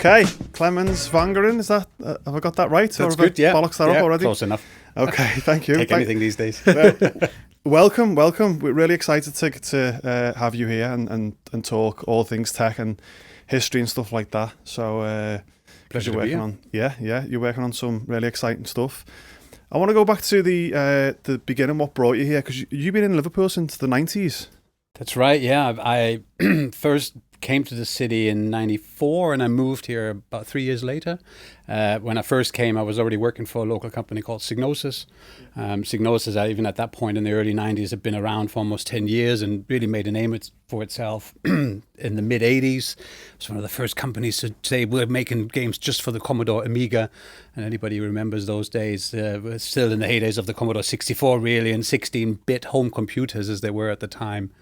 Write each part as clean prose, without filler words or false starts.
Okay, Clemens Wangerin, is that, have I got that right? That's good, yeah. Bollocks that up already? Close enough. Okay, thank you. Take anything these days. Welcome. We're really excited to have you here and talk all things tech and history and stuff like that. So, Pleasure you're to be working here. on, you're working on some really exciting stuff. I want to go back to the beginning, what brought you here, because you've been in Liverpool since the 90s. That's right, yeah. I first came to the city in 94 and I moved here about 3 years later. When I first came, I was already working for a local company called Psygnosis. Psygnosis, even at that point in the early 90s, had been around for almost 10 years and really made a name for itself in the mid-80s. It was one of the first companies to say we're making games just for the Commodore Amiga. And anybody who remembers those days, we're still in the heydays of the Commodore 64 really, and 16-bit home computers as they were at the time.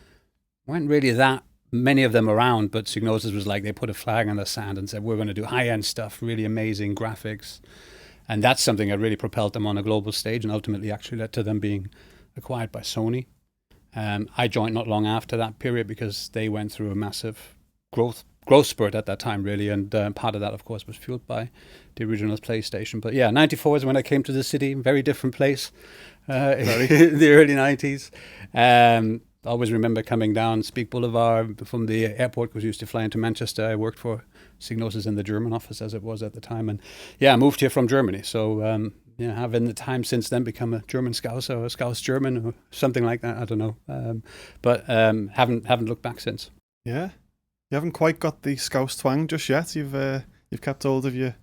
Weren't really that many of them around, but Psygnosis was like they put a flag in the sand and said we're going to do high-end stuff, really amazing graphics, and that's something that really propelled them on a global stage and ultimately actually led to them being acquired by Sony. I joined not long after that period because they went through a massive growth spurt at that time really, and part of that of course was fueled by the original PlayStation. But yeah, 94 is when I came to the city, very different place in the early 90s. I always remember coming down Speke Boulevard from the airport because we used to fly into Manchester. I worked for Psygnosis in the German office as it was at the time. And yeah, I moved here from Germany. So have in the time since then become a German Scouser or a Scouse German or something like that. I don't know. But haven't looked back since. Yeah. You haven't quite got the Scouse twang just yet. You've kept hold of your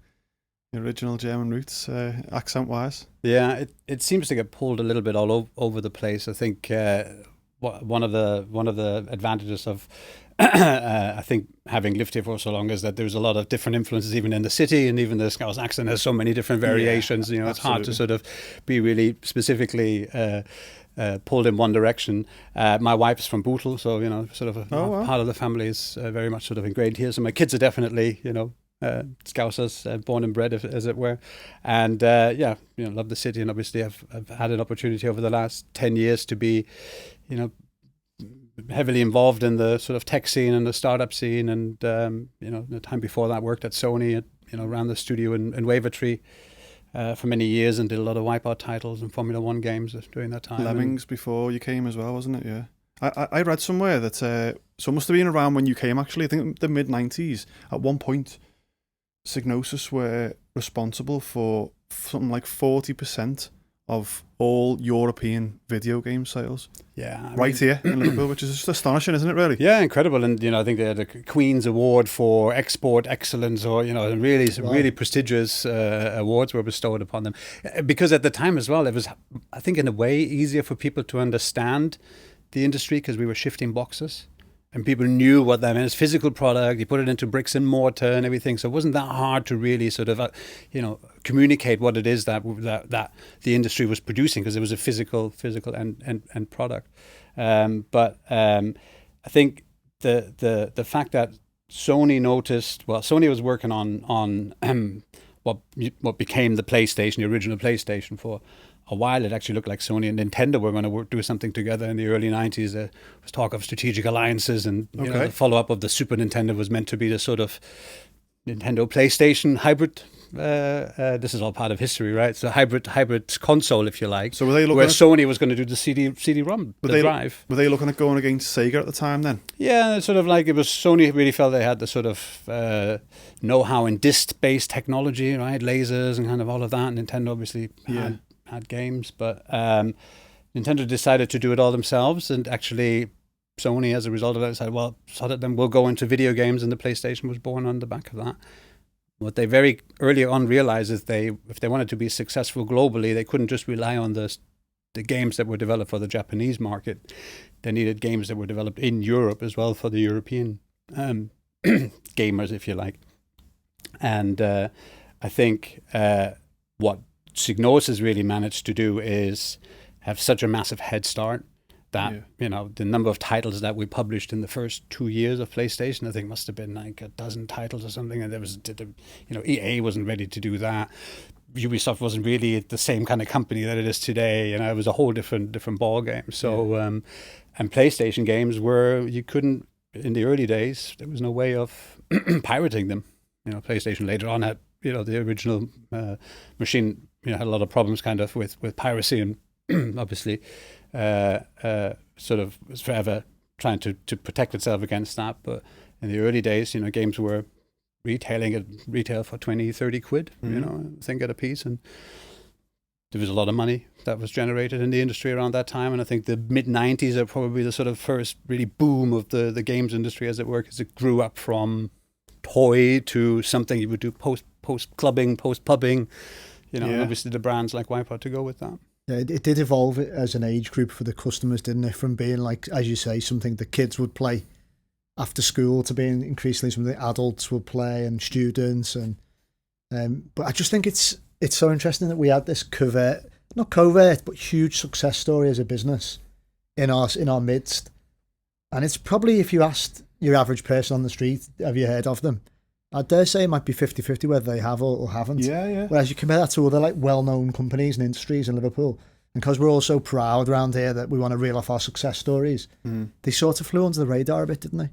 original German roots, accent-wise. Yeah, it seems to get pulled a little bit all over the place. I think... One of the advantages of I think having lived here for so long is that there's a lot of different influences even in the city, and even the Scouse accent has so many different variations. Yeah, it's hard to sort of be really specifically pulled in one direction. My wife's from Bootle, so sort of part of the family is very much sort of ingrained here. So my kids are definitely Scousers, born and bred, as it were, and love the city, and obviously I've had an opportunity over the last 10 years to be, heavily involved in the sort of tech scene and the startup scene, and the time before that worked at Sony, ran the studio in Wavertree for many years and did a lot of Wipeout titles and Formula One games during that time. Lemmings before you came as well, wasn't it? Yeah. I read somewhere that so it must have been around when you came actually. I think the mid 90s. At one point, Psygnosis were responsible for something like 40% of all European video game sales. Yeah, here in Liverpool, which is just astonishing, isn't it? Really? Yeah, incredible. And I think they had a Queen's Award for export excellence, or really prestigious awards were bestowed upon them. Because at the time as well, it was, I think, in a way easier for people to understand the industry because we were shifting boxes. And people knew what that meant. It's physical product. You put it into bricks and mortar and everything. So it wasn't that hard to really sort of, communicate what it is that the industry was producing, because it was a physical end product. But I think the fact that Sony noticed, Sony was working on what became the PlayStation, the original PlayStation, for a while. It actually looked like Sony and Nintendo were going to do something together in the early 90s. There was talk of strategic alliances, and the follow-up of the Super Nintendo was meant to be the sort of Nintendo PlayStation hybrid. This is all part of history, right? So hybrid console, if you like. So were they looking where Sony was going to do the CD-ROM, drive. Were they looking at going against Sega at the time then? Yeah, it's sort of like it was Sony really felt they had the sort of know-how in disc-based technology, right? Lasers and kind of all of that. Nintendo obviously had games, but Nintendo decided to do it all themselves, and actually Sony, as a result of that, decided, well, so that then we'll go into video games, and the PlayStation was born on the back of that. What they very early on realized is if they wanted to be successful globally, they couldn't just rely on the games that were developed for the Japanese market. They needed games that were developed in Europe as well for the European gamers, if you like. And I think what Psygnosis really managed to do is have such a massive head start that the number of titles that we published in the first 2 years of PlayStation, I think, must have been like a dozen titles or something. And there was, EA wasn't ready to do that. Ubisoft wasn't really the same kind of company that it is today. It was a whole different ball game. So, and PlayStation games were, you couldn't, in the early days, there was no way of pirating them. PlayStation later on had, the original machine, had a lot of problems kind of with piracy, and obviously sort of was forever trying to protect itself against that. But in the early days, games were retailing at retail for 20, 30 quid, I think at a piece. And there was a lot of money that was generated in the industry around that time. And I think the mid-90s are probably the sort of first really boom of the games industry, as it were, because it grew up from toy to something you would do post-clubbing, post-pubbing, and obviously the brands like Wipeout to go with that. Yeah, it did evolve as an age group for the customers, didn't it? From being, like, as you say, something the kids would play after school to being increasingly something adults would play and students. And but I just think it's so interesting that we had this not covert, but huge success story as a business in our midst. And it's probably, if you asked your average person on the street, have you heard of them? I dare say it might be 50-50 whether they have or haven't. Yeah. Whereas you compare that to other, like, well-known companies and industries in Liverpool, and because we're all so proud around here that we want to reel off our success stories, they sort of flew under the radar a bit, didn't they?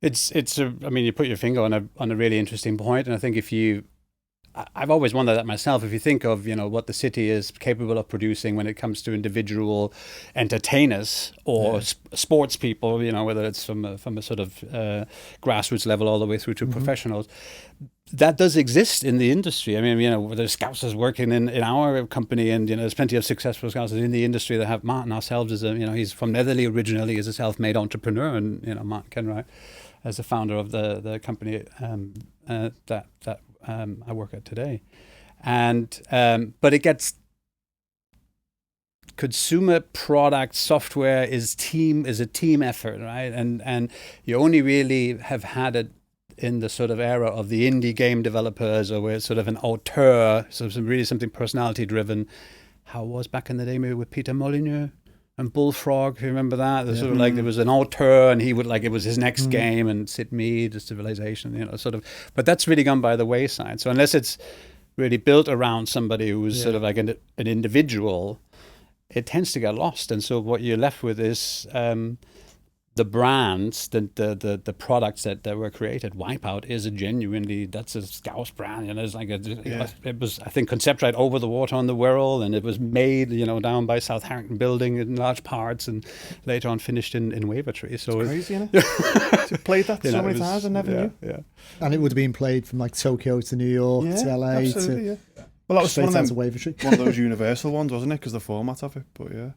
You put your finger on a really interesting point, and I think I've always wondered that myself. If you think of, what the city is capable of producing when it comes to individual entertainers or sports people, whether it's from a sort of grassroots level all the way through to professionals, that does exist in the industry. I mean, there's scousers working in our company, and there's plenty of successful scousers in the industry that have Martin ourselves as he's from Netherley originally, as a self-made entrepreneur, and Martin Kenwright as the founder of the company that I work at today. And but it gets consumer product software is a team effort, right? And you only really have had it in the sort of era of the indie game developers, or where it's sort of an auteur, so really something personality driven. How it was back in the day, maybe with Peter Molyneux and Bullfrog, if you remember that. There's sort of like, there was an auteur, and he would, like, it was his next game, and Sid Mead, the Civilization, sort of. But that's really gone by the wayside. So unless it's really built around somebody who's sort of like an individual, it tends to get lost. And so what you're left with is the brands, the products that were created. Wipeout is that's a Scouse brand. It's like it was, I think, concept right over the water on the Wirral, and it was made, down by South Harrington Building in large parts, and later on finished in Wavertree. So it's crazy, isn't it? To play that so many times, I never knew. Yeah. And it would have been played from, like, Tokyo to New York to LA absolutely, well, that was one of those universal ones, wasn't it? Because the format of it, but yeah.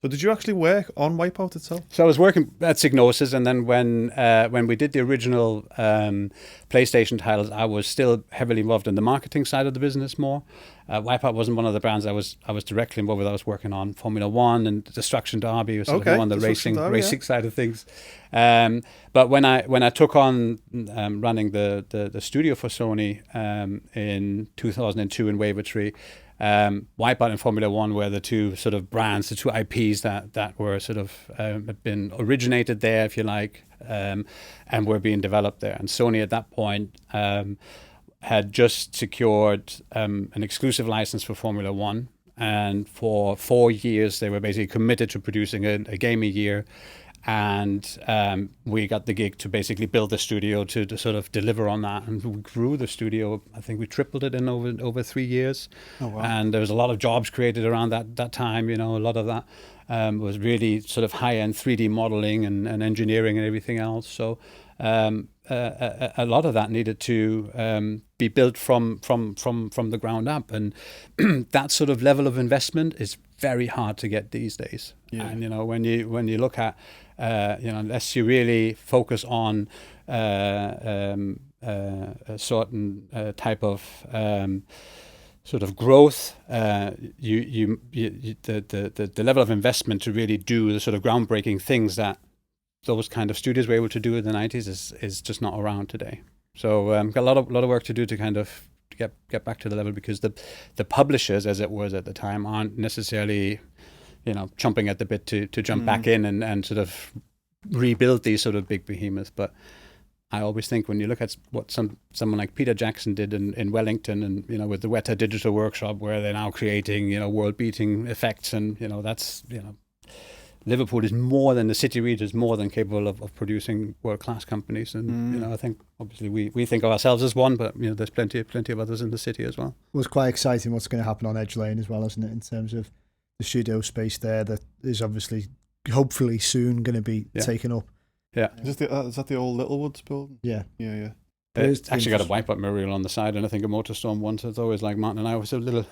So did you actually work on Wipeout itself? So I was working at Psygnosis, and then when we did the original PlayStation titles, I was still heavily involved in the marketing side of the business more. Wipeout wasn't one of the brands I was directly involved with. I was working on Formula One and Destruction Derby, was sort of on the racing side of things. But when I took on running the studio for Sony in 2002 in Wavertree, Wipeout and Formula One were the two sort of brands, the two IPs that were sort of had been originated there, if you like, and were being developed there. And Sony at that point had just secured an exclusive license for Formula One, and for 4 years they were basically committed to producing a game a year. And we got the gig to basically build the studio to sort of deliver on that, and we grew the studio. I think we tripled it in over 3 years. Oh, wow. And there was a lot of jobs created around that time. A lot of that was really sort of high-end 3D modeling and engineering and everything else. So a lot of that needed to be built from the ground up, and that sort of level of investment is very hard to get these days. Yeah. And when you look at unless you really focus on a certain type of sort of growth, the level of investment to really do the sort of groundbreaking things that those kind of studios were able to do in the 90s is just not around today. So got a lot of work to do to kind of get back to the level, because the publishers, as it was at the time, aren't necessarily chomping at the bit to jump back in and sort of rebuild these sort of big behemoths. But I always think when you look at what someone like Peter Jackson did in Wellington, and with the Weta Digital Workshop, where they're now creating world-beating effects, and that's Liverpool is the city region is more than capable of producing world-class companies. And, I think obviously we think of ourselves as one, but, there's plenty of others in the city as well. It was quite exciting what's going to happen on Edge Lane as well, isn't it, in terms of the studio space there that is obviously, hopefully soon going to be taken up. Yeah. Is that the old Littlewoods building? Yeah. Yeah. It's actually got a Wipeout memorial on the side, and I think a Motorstorm once. It's always like Martin and I was a little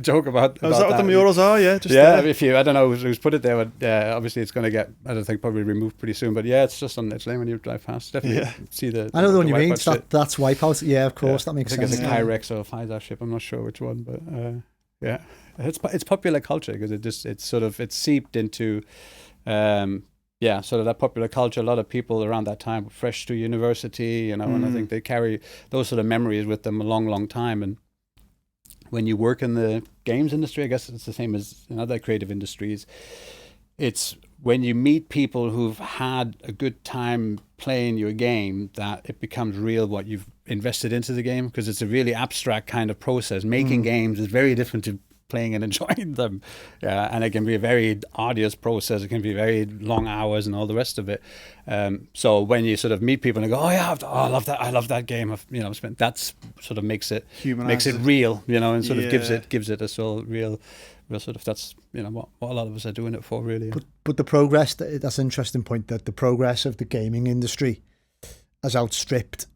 joke about. Is that what the murals are? Yeah, just yeah. there. I don't know who's put it there, but obviously it's going to get, I don't think, probably removed pretty soon. But yeah, it's just on Edge Lane when you drive past. Definitely see the. I know the one you mean. Wipeout That's Wipeout. Yeah, of course, that makes sense. I think sense. it's a Kyrex or a Pfizer ship. I'm not sure which one, but yeah, it's popular culture because it's seeped into. Sort of that popular culture. A lot of people around that time were fresh to university, and I think they carry those sort of memories with them a long, long time. And when you work in the games industry, I guess it's the same as in other creative industries. It's when you meet people who've had a good time playing your game that it becomes real what you've invested into the game, because it's a really abstract kind of process. Making games is very different to playing and enjoying them, and it can be a very arduous process. It can be very long hours and all the rest of it. So when you sort of meet people and go, I love that game. I've spent, that's sort of makes it real, and sort of gives it a sort of real sort of, that's what a lot of us are doing it for, really. But the progress, that's an interesting point, that the progress of the gaming industry has outstripped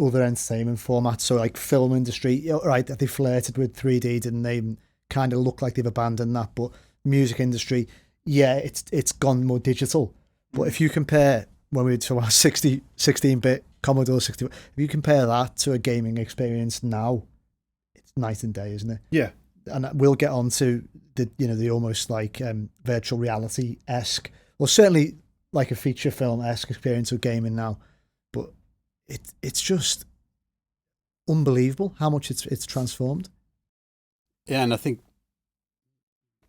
other entertainment formats. So like film industry, right, they flirted with 3D, didn't they? Kind of look like they've abandoned that. But music industry, it's gone more digital. But if you compare when we were talking about 16-bit Commodore 60, if you compare that to a gaming experience now, it's night and day, isn't it? Yeah. And we'll get on to the almost like virtual reality-esque, or certainly like a feature film-esque experience of gaming now. But it's just unbelievable how much it's transformed. Yeah, and I think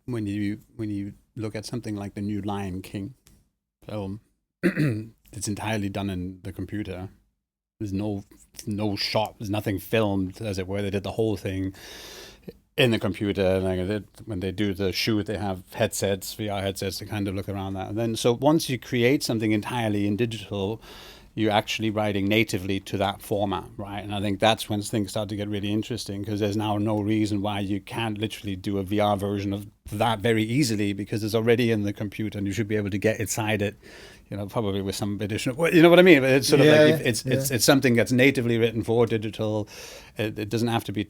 when you look at something like the new Lion King film, it's entirely done in the computer. There's no shot, there's nothing filmed, as it were. They did the whole thing in the computer. And when they do the shoot, they have headsets, VR headsets, to kind of look around that. And then, so once you create something entirely in digital, you're actually writing natively to that format, right? And I think that's when things start to get really interesting, because there's now no reason why you can't literally do a VR version of that very easily, because it's already in the computer and you should be able to get inside it, probably with some additional, you know what I mean? But it's sort of like, it's something that's natively written for digital. It doesn't have to be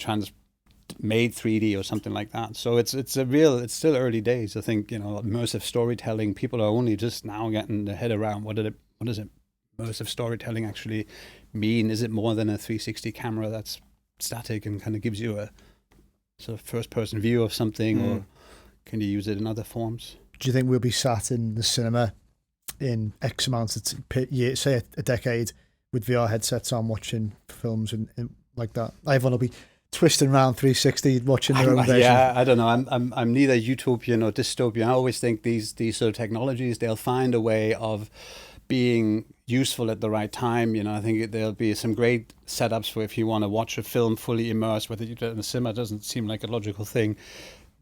made 3D or something like that. So it's still early days. I think, immersive storytelling, people are only just now getting their head around what does it immersive storytelling actually mean? Is it more than a 360 camera that's static and kind of gives you a sort of first-person view of something, or can you use it in other forms? Do you think we'll be sat in the cinema in X amount of years, say a decade, with VR headsets on, watching films and like that? Everyone will be twisting around 360, watching their own version. Yeah, I don't know. I'm neither utopian or dystopian. I always think these sort of technologies, they'll find a way of being useful at the right time. I think there'll be some great setups for if you want to watch a film fully immersed, whether you do it in a cinema doesn't seem like a logical thing.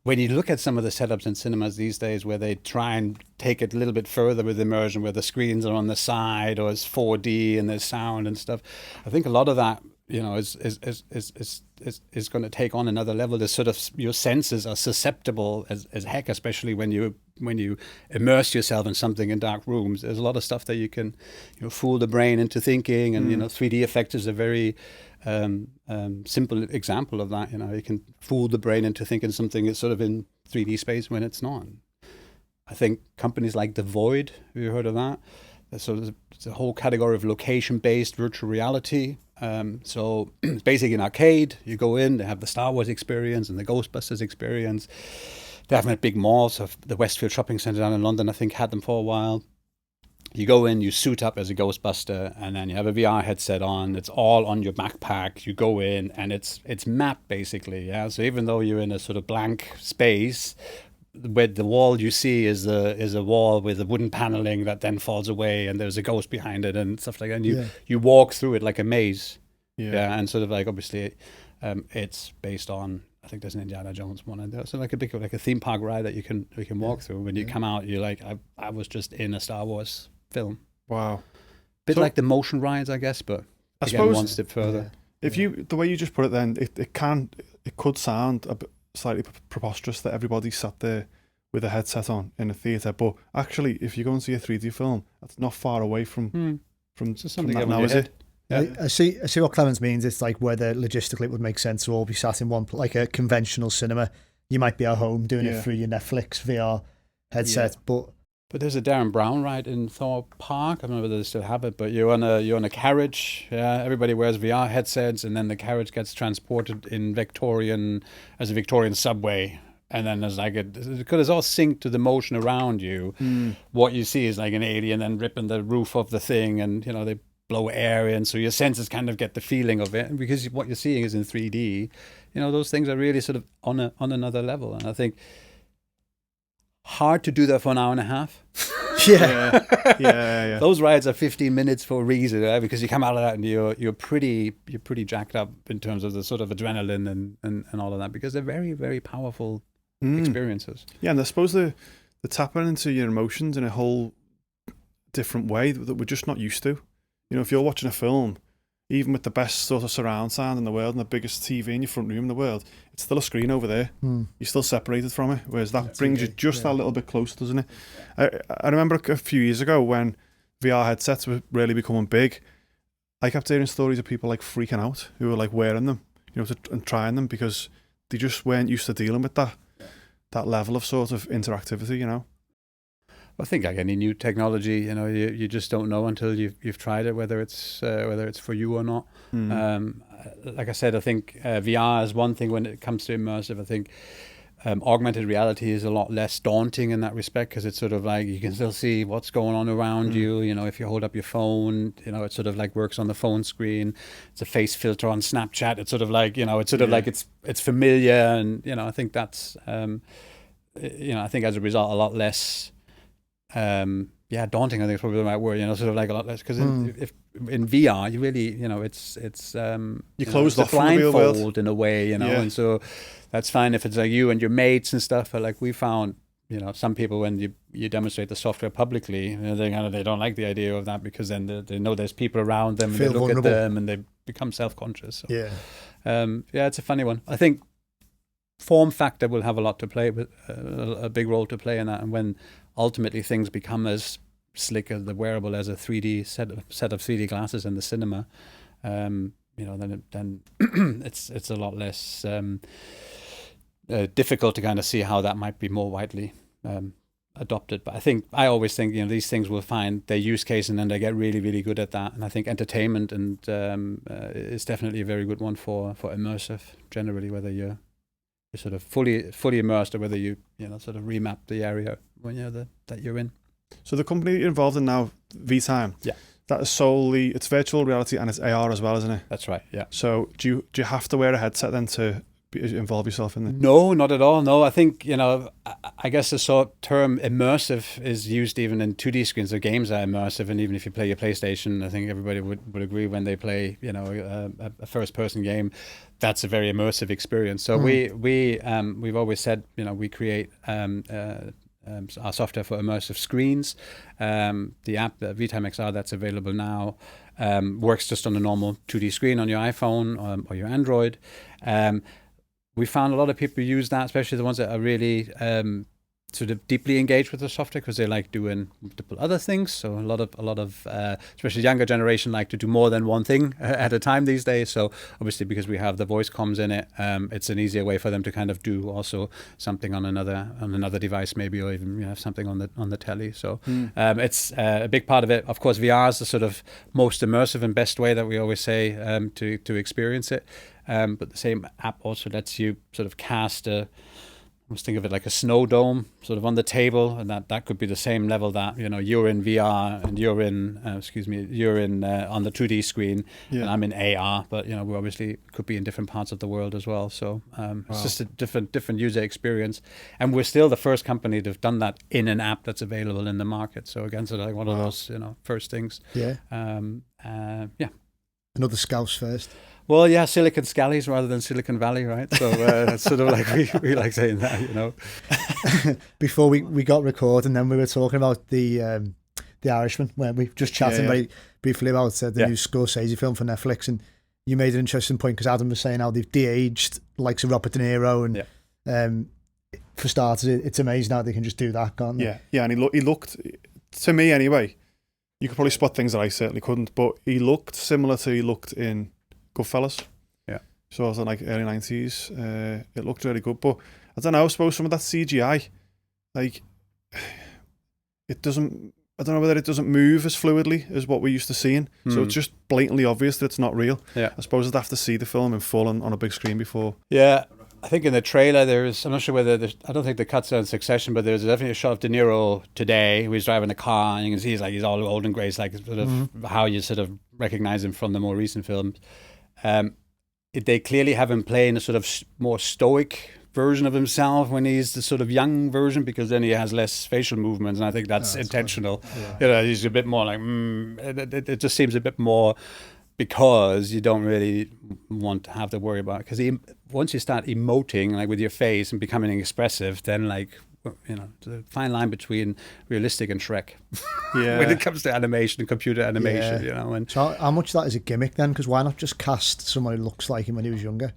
When you look at some of the setups in cinemas these days, where they try and take it a little bit further with immersion, where the screens are on the side or it's 4D and there's sound and stuff, I think a lot of that, is going to take on another level. There's sort of, your senses are susceptible as heck, especially when you immerse yourself in something in dark rooms. There's a lot of stuff that you can fool the brain into thinking, and 3D effect is a very simple example of that. You can fool the brain into thinking something is sort of in 3D space when it's not. I think companies like The Void, have you heard of that? So it's a whole category of location-based virtual reality. So it's basically an arcade. You go in, they have the Star Wars experience and the Ghostbusters experience. They have them at big malls. So the Westfield Shopping Centre down in London, I think, had them for a while. You go in, you suit up as a Ghostbuster, and then you have a VR headset on. It's all on your backpack. You go in, and it's mapped, basically. Yeah. So even though you're in a sort of blank space, where the wall you see is a wall with a wooden paneling that then falls away, and there's a ghost behind it and stuff like that. And you walk through it like a maze. Yeah. And sort of like, obviously, it's based on I think there's an Indiana Jones one, and there's like a theme park ride that you can walk through. When you come out, you're like, I was just in a Star Wars film. Wow. Bit like the motion rides, I guess, but I again, suppose one step further. If the way you just put it, then it could sound a bit slightly preposterous that everybody sat there with a headset on in a theatre, but actually, if you go and see a 3D film, that's not far away from something that now, is it? Yeah. I see what Clemens means. It's like whether logistically it would make sense to all be sat in one, like a conventional cinema. You might be at home doing it through your Netflix VR headset, but there's a Darren Brown ride in Thorpe Park. I don't know whether they still have it, but you're on a carriage. Yeah, everybody wears VR headsets, and then the carriage gets transported in as a Victorian subway. And then there's because it's all synced to the motion around you. What you see is like an alien then ripping the roof of the thing, and they blow air in, so your senses kind of get the feeling of it. And because what you're seeing is in 3D, those things are really sort of on another level. And I think hard to do that for an hour and a half. Yeah. Those rides are 15 minutes for a reason, right? Because you come out of that and you're pretty jacked up in terms of the sort of adrenaline and all of that, because they're very, very powerful experiences. Yeah, and I suppose they're tapping into your emotions in a whole different way that we're just not used to. If you're watching a film, even with the best sort of surround sound in the world and the biggest TV in your front room in the world, it's still a screen over there. You're still separated from it, whereas that brings you just that little bit closer, doesn't it? I remember a few years ago when VR headsets were really becoming big, I kept hearing stories of people like freaking out who were like wearing them, and trying them because they just weren't used to dealing with that level of sort of interactivity, I think like any new technology, you just don't know until you've tried it, whether it's for you or not. Like I said, I think VR is one thing when it comes to immersive. I think augmented reality is a lot less daunting in that respect, because it's sort of like you can still see what's going on around you. If you hold up your phone, it sort of like works on the phone screen. It's a face filter on Snapchat. It's sort of like like it's familiar, and I think that's I think as a result a lot less. Daunting, I think is probably the right word, sort of like a lot less, because if in VR you really, it's you closed off from the real world blindfold in a way, and so that's fine if it's like you and your mates and stuff, but like we found, some people when you demonstrate the software publicly, they don't like the idea of that, because then they know there's people around them and they look vulnerable at them and they become self-conscious. So, it's a funny one. I think form factor will have a lot to play with, a big role to play in that, and when ultimately things become as slick as the wearable as a 3D set of 3D glasses in the cinema, then it's a lot less difficult to kind of see how that might be more widely adopted. But I always think these things will find their use case, and then they get really, really good at that. And I think entertainment is definitely a very good one for immersive generally, whether you're sort of fully immersed, or whether you sort of remap the area when that you're in. So the company you're involved in now, vTime, that is solely, it's virtual reality and it's AR as well, isn't it? That's right. Yeah. So do you have to wear a headset then to involve yourself in it? No, not at all. No, I think I guess the term immersive is used even in 2D screens. So games are immersive, and even if you play your PlayStation, I think everybody would agree when they play a first person game, that's a very immersive experience. So we've always said we create our software for immersive screens. The app, the vTime XR, that's available now, works just on a normal 2D screen on your iPhone or your Android. We found a lot of people use that, especially the ones that are really sort of deeply engaged with the software, because they like doing multiple other things. So a lot of especially younger generation like to do more than one thing at a time these days. So obviously, because we have the voice comms in it, it's an easier way for them to kind of do also something on another device maybe, or even have something on the telly. So it's a big part of it. Of course, VR is the sort of most immersive and best way that we always say to experience it. But the same app also lets you sort of cast let's think of it like a snow dome sort of on the table, and that could be the same level that you're in VR and you're in on the 2D screen, and I'm in AR, but we obviously could be in different parts of the world as well. So it's just a different user experience, and we're still the first company to have done that in an app that's available in the market. So again, sort of like one of those first things. Another Scouse first. Well, yeah, Silicon Scallies rather than Silicon Valley, right? So that's sort of like we like saying that, you know. Before we got recording, then we were talking about the Irishman, where we just chatting very briefly about the new Scorsese film for Netflix, and you made an interesting point because Adam was saying how they've de-aged likes of Robert De Niro, and for starters, it's amazing how they can just do that, can't they? Yeah, and he looked, to me anyway, you could probably spot things that I certainly couldn't, but he looked similar to he looked in Goodfellas. Yeah. So I was in like early 90s. It looked really good, but I don't know, I suppose some of that CGI, like, it doesn't, I don't know whether it doesn't move as fluidly as what we're used to seeing. So it's just blatantly obvious that it's not real. Yeah. I suppose I'd have to see the film in full on a big screen before. Yeah. I think in the trailer I'm not sure whether I don't think the cuts are in succession, but there's definitely a shot of De Niro today who is driving a car, and you can see he's all old and grey. It's like sort of how you sort of recognize him from the more recent films. They clearly have him playing a sort of more stoic version of himself when he's the sort of young version, because then he has less facial movements, and I think that's intentional. You know, he's a bit more like it just seems a bit more, because you don't really want to have to worry about it. Because once you start emoting like with your face and becoming expressive, then like, you know, the fine line between realistic and Shrek when it comes to animation and computer animation, you know. And so how much of that is a gimmick then? Because why not just cast someone who looks like him when he was younger?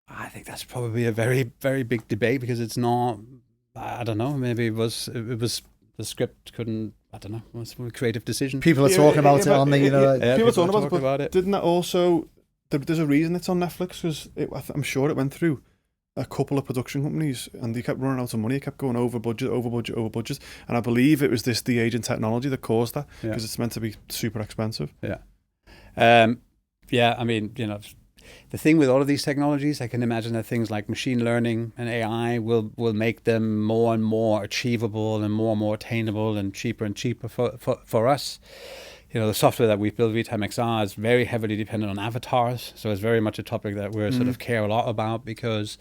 I think that's probably a very, very big debate, because it's not, I don't know, maybe it was the script couldn't, I don't know, it was a creative decision. People are talking about it on the, you know. People are talking about it. Didn't that also, there's a reason it's on Netflix, because I'm sure it went through a couple of production companies and they kept running out of money. It kept going over budget. And I believe it was this de-aging technology that caused that, because it's meant to be super expensive. Yeah. I mean, you know, the thing with all of these technologies, I can imagine that things like machine learning and AI will make them more and more achievable and more attainable and cheaper for us. You know, the software that we've built, vTime XR, is very heavily dependent on avatars. So it's very much a topic that we sort of care a lot about, because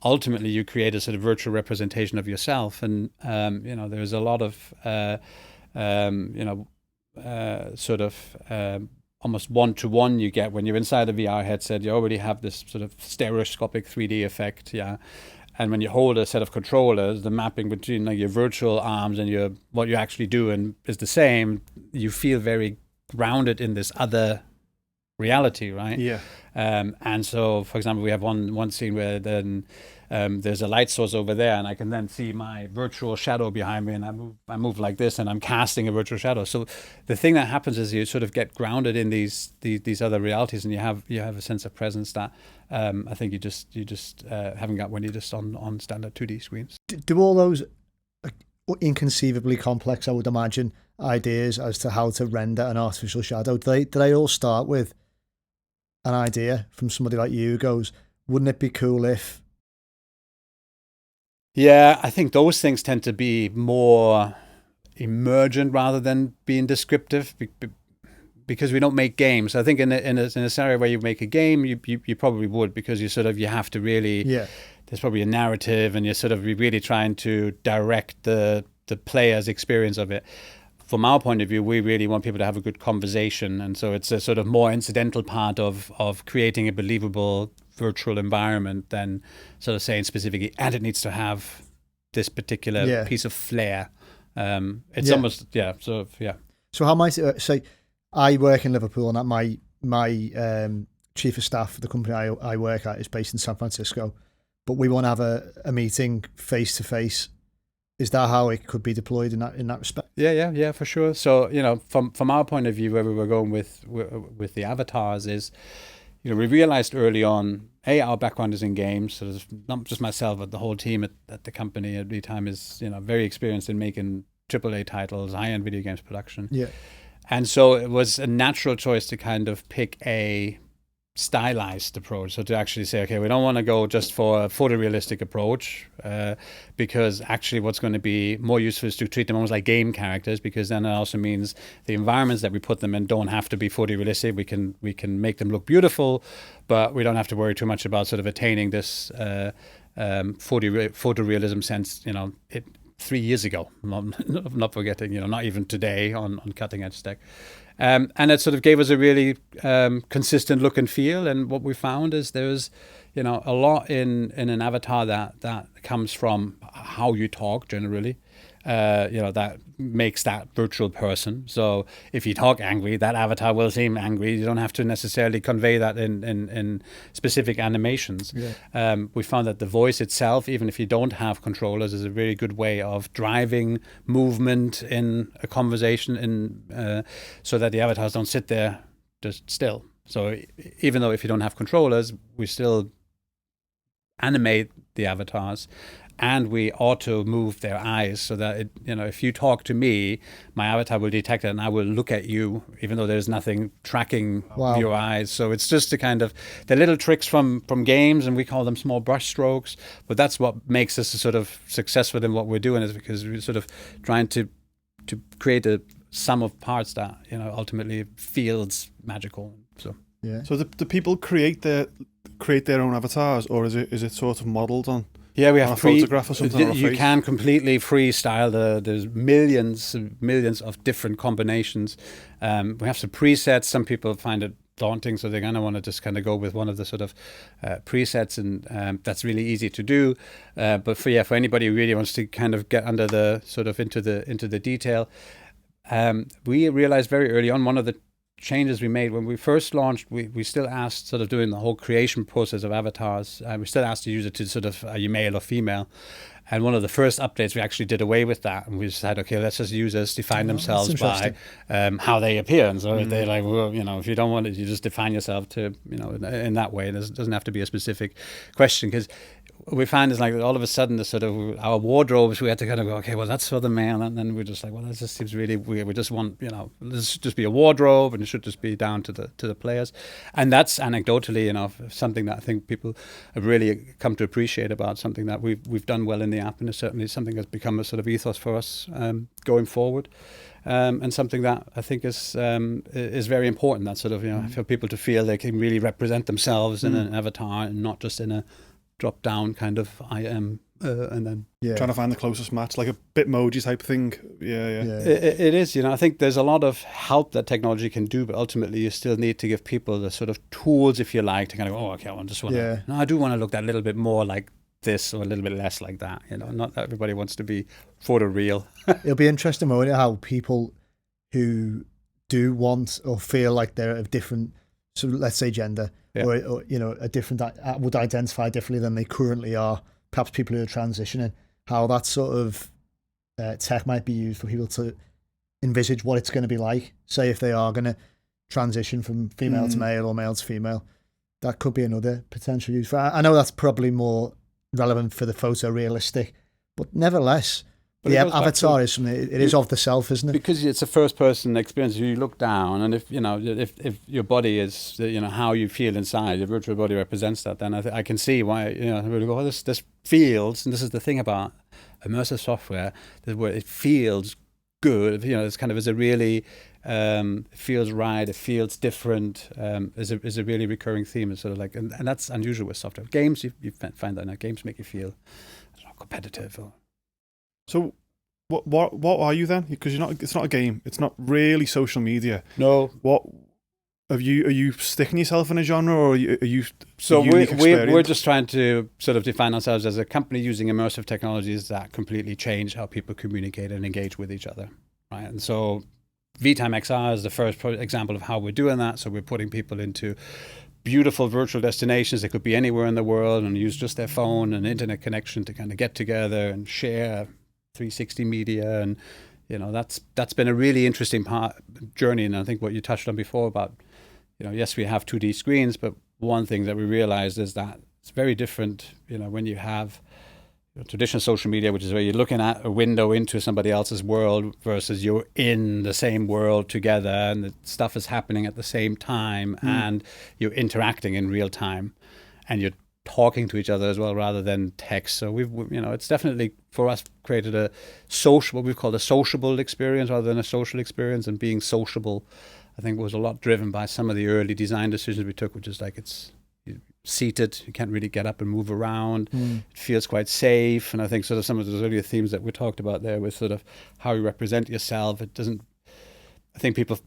ultimately you create a sort of virtual representation of yourself. And, you know, there's a lot of, almost one-to-one you get when you're inside a VR headset. You already have this sort of stereoscopic 3D effect, and when you hold a set of controllers, the mapping between like your virtual arms and what you're actually doing is the same. You feel very grounded in this other reality, right? Yeah. And so, for example, we have one scene where then there's a light source over there, and I can then see my virtual shadow behind me, and I move like this, and I'm casting a virtual shadow. So the thing that happens is you sort of get grounded in these other realities, and you have a sense of presence that I think you just haven't got when you're just on standard 2D screens. Do all those inconceivably complex, I would imagine, ideas as to how to render an artificial shadow, do they all start with an idea from somebody like you who goes, wouldn't it be cool if? Yeah, I think those things tend to be more emergent rather than being descriptive, because we don't make games. I think in a scenario where you make a game, you probably would, because you have to really, there's probably a narrative, and you're sort of really trying to direct the player's experience of it. From our point of view, we really want people to have a good conversation, and so it's a sort of more incidental part of creating a believable virtual environment than sort of saying specifically, and it needs to have this particular piece of flair. It's almost So how might it say? I work in Liverpool, and my chief of staff for the company I work at is based in San Francisco, but we want to have a meeting face to face. Is that how it could be deployed in that respect? Yeah, for sure. So, you know, from our point of view, where we were going with the avatars is, you know, we realized early on, our background is in games, so there's not just myself, but the whole team at the company at vTime is, you know, very experienced in making AAA titles, high-end video games production. Yeah. And so it was a natural choice to kind of pick a stylized approach. So to actually say, okay, we don't want to go just for a photorealistic approach, because actually what's going to be more useful is to treat them almost like game characters, because then it also means the environments that we put them in don't have to be photorealistic. We can make them look beautiful, but we don't have to worry too much about sort of attaining this photorealism sense, you know, 3 years ago, not forgetting, you know, not even today on cutting edge tech. And it sort of gave us a really consistent look and feel. And what we found is there's, a lot in an avatar that comes from how you talk generally. That makes that virtual person. So if you talk angry, that avatar will seem angry. You don't have to necessarily convey that in specific animations. Yeah. We found that the voice itself, even if you don't have controllers, is a very good way of driving movement in a conversation, so that the avatars don't sit there just still. So even though if you don't have controllers, we still animate the avatars. And we auto move their eyes so that if you talk to me, my avatar will detect it and I will look at you, even though there's nothing tracking your eyes. So it's just the little tricks from games, and we call them small brush strokes. But that's what makes us sort of successful in what we're doing, is because we're sort of trying to create a sum of parts that ultimately feels magical. So yeah. So the people create their own avatars, or is it sort of modelled on? Yeah, we have a photograph or something. You can completely freestyle. There's millions of different combinations. We have some presets. Some people find it daunting, so they're going to want to just kind of go with one of the sort of presets, and that's really easy to do. But for anybody who really wants to kind of get under the sort of into the detail, we realized very early on, one of the changes we made when we first launched, we still asked, sort of doing the whole creation process of avatars, we still asked the user to sort of, are you male or female? And one of the first updates, we actually did away with that, and we decided, okay, let's just users define themselves by how they appear. And so they're like, well, if you don't want it, you just define yourself to, in that way. It doesn't have to be a specific question, because we find is like all of a sudden the sort of our wardrobes, we had to kind of go, okay, well, that's for the male, and then we're just like, well, that just seems really weird. We just want, this should just be a wardrobe, and it should just be down to the players. And that's anecdotally, something that I think people have really come to appreciate about, something that we've done well in the app, and it's certainly something that's become a sort of ethos for us going forward. And something that I think is very important, that sort of, for people to feel they can really represent themselves in an avatar, and not just in a drop down kind of I am and then trying to find the closest match, like a Bitmoji type thing. It is. I think there's a lot of help that technology can do, but ultimately you still need to give people the sort of tools, if you like, to kind of go, okay, I just want to, no, I do want to look that little bit more like this or a little bit less like that. Not everybody wants to be photoreal. It'll be interesting, won't it, how people who do want or feel like they're of different, so let's say gender, or a different, would identify differently than they currently are. Perhaps people who are transitioning, how that sort of tech might be used for people to envisage what it's going to be like. Say if they are going to transition from female to male or male to female, that could be another potential use for. I know that's probably more relevant for the photorealistic, but nevertheless. But the avatar is something. It is of the self, isn't it? Because it's a first-person experience. You look down, and if your body is, how you feel inside, your virtual body represents that. Then I can see why, really go, this feels, and this is the thing about immersive software, where it feels good. It's kind of is a really it feels right. It feels different. Is a really recurring theme. It's sort of like, and that's unusual with software. Games, you find that now. Games make you feel competitive or. So, what are you then? Because it's not a game. It's not really social media. No. What are you sticking yourself in a genre, or are you? So we're just trying to sort of define ourselves as a company using immersive technologies that completely change how people communicate and engage with each other, right? And so, vTime XR is the first example of how we're doing that. So we're putting people into beautiful virtual destinations. They could be anywhere in the world and use just their phone and internet connection to kind of get together and share 360 media, and that's been a really interesting journey. And I think what you touched on before about yes, we have 2D screens, but one thing that we realized is that it's very different when you have traditional social media, which is where you're looking at a window into somebody else's world, versus you're in the same world together and the stuff is happening at the same time and you're interacting in real time and you're talking to each other as well, rather than text. So we've, it's definitely for us created what we've called a sociable experience rather than a social experience. And being sociable, I think, was a lot driven by some of the early design decisions we took, which is like you're seated, you can't really get up and move around. It feels quite safe. And I think sort of some of those earlier themes that we talked about there with sort of how you represent yourself. I think people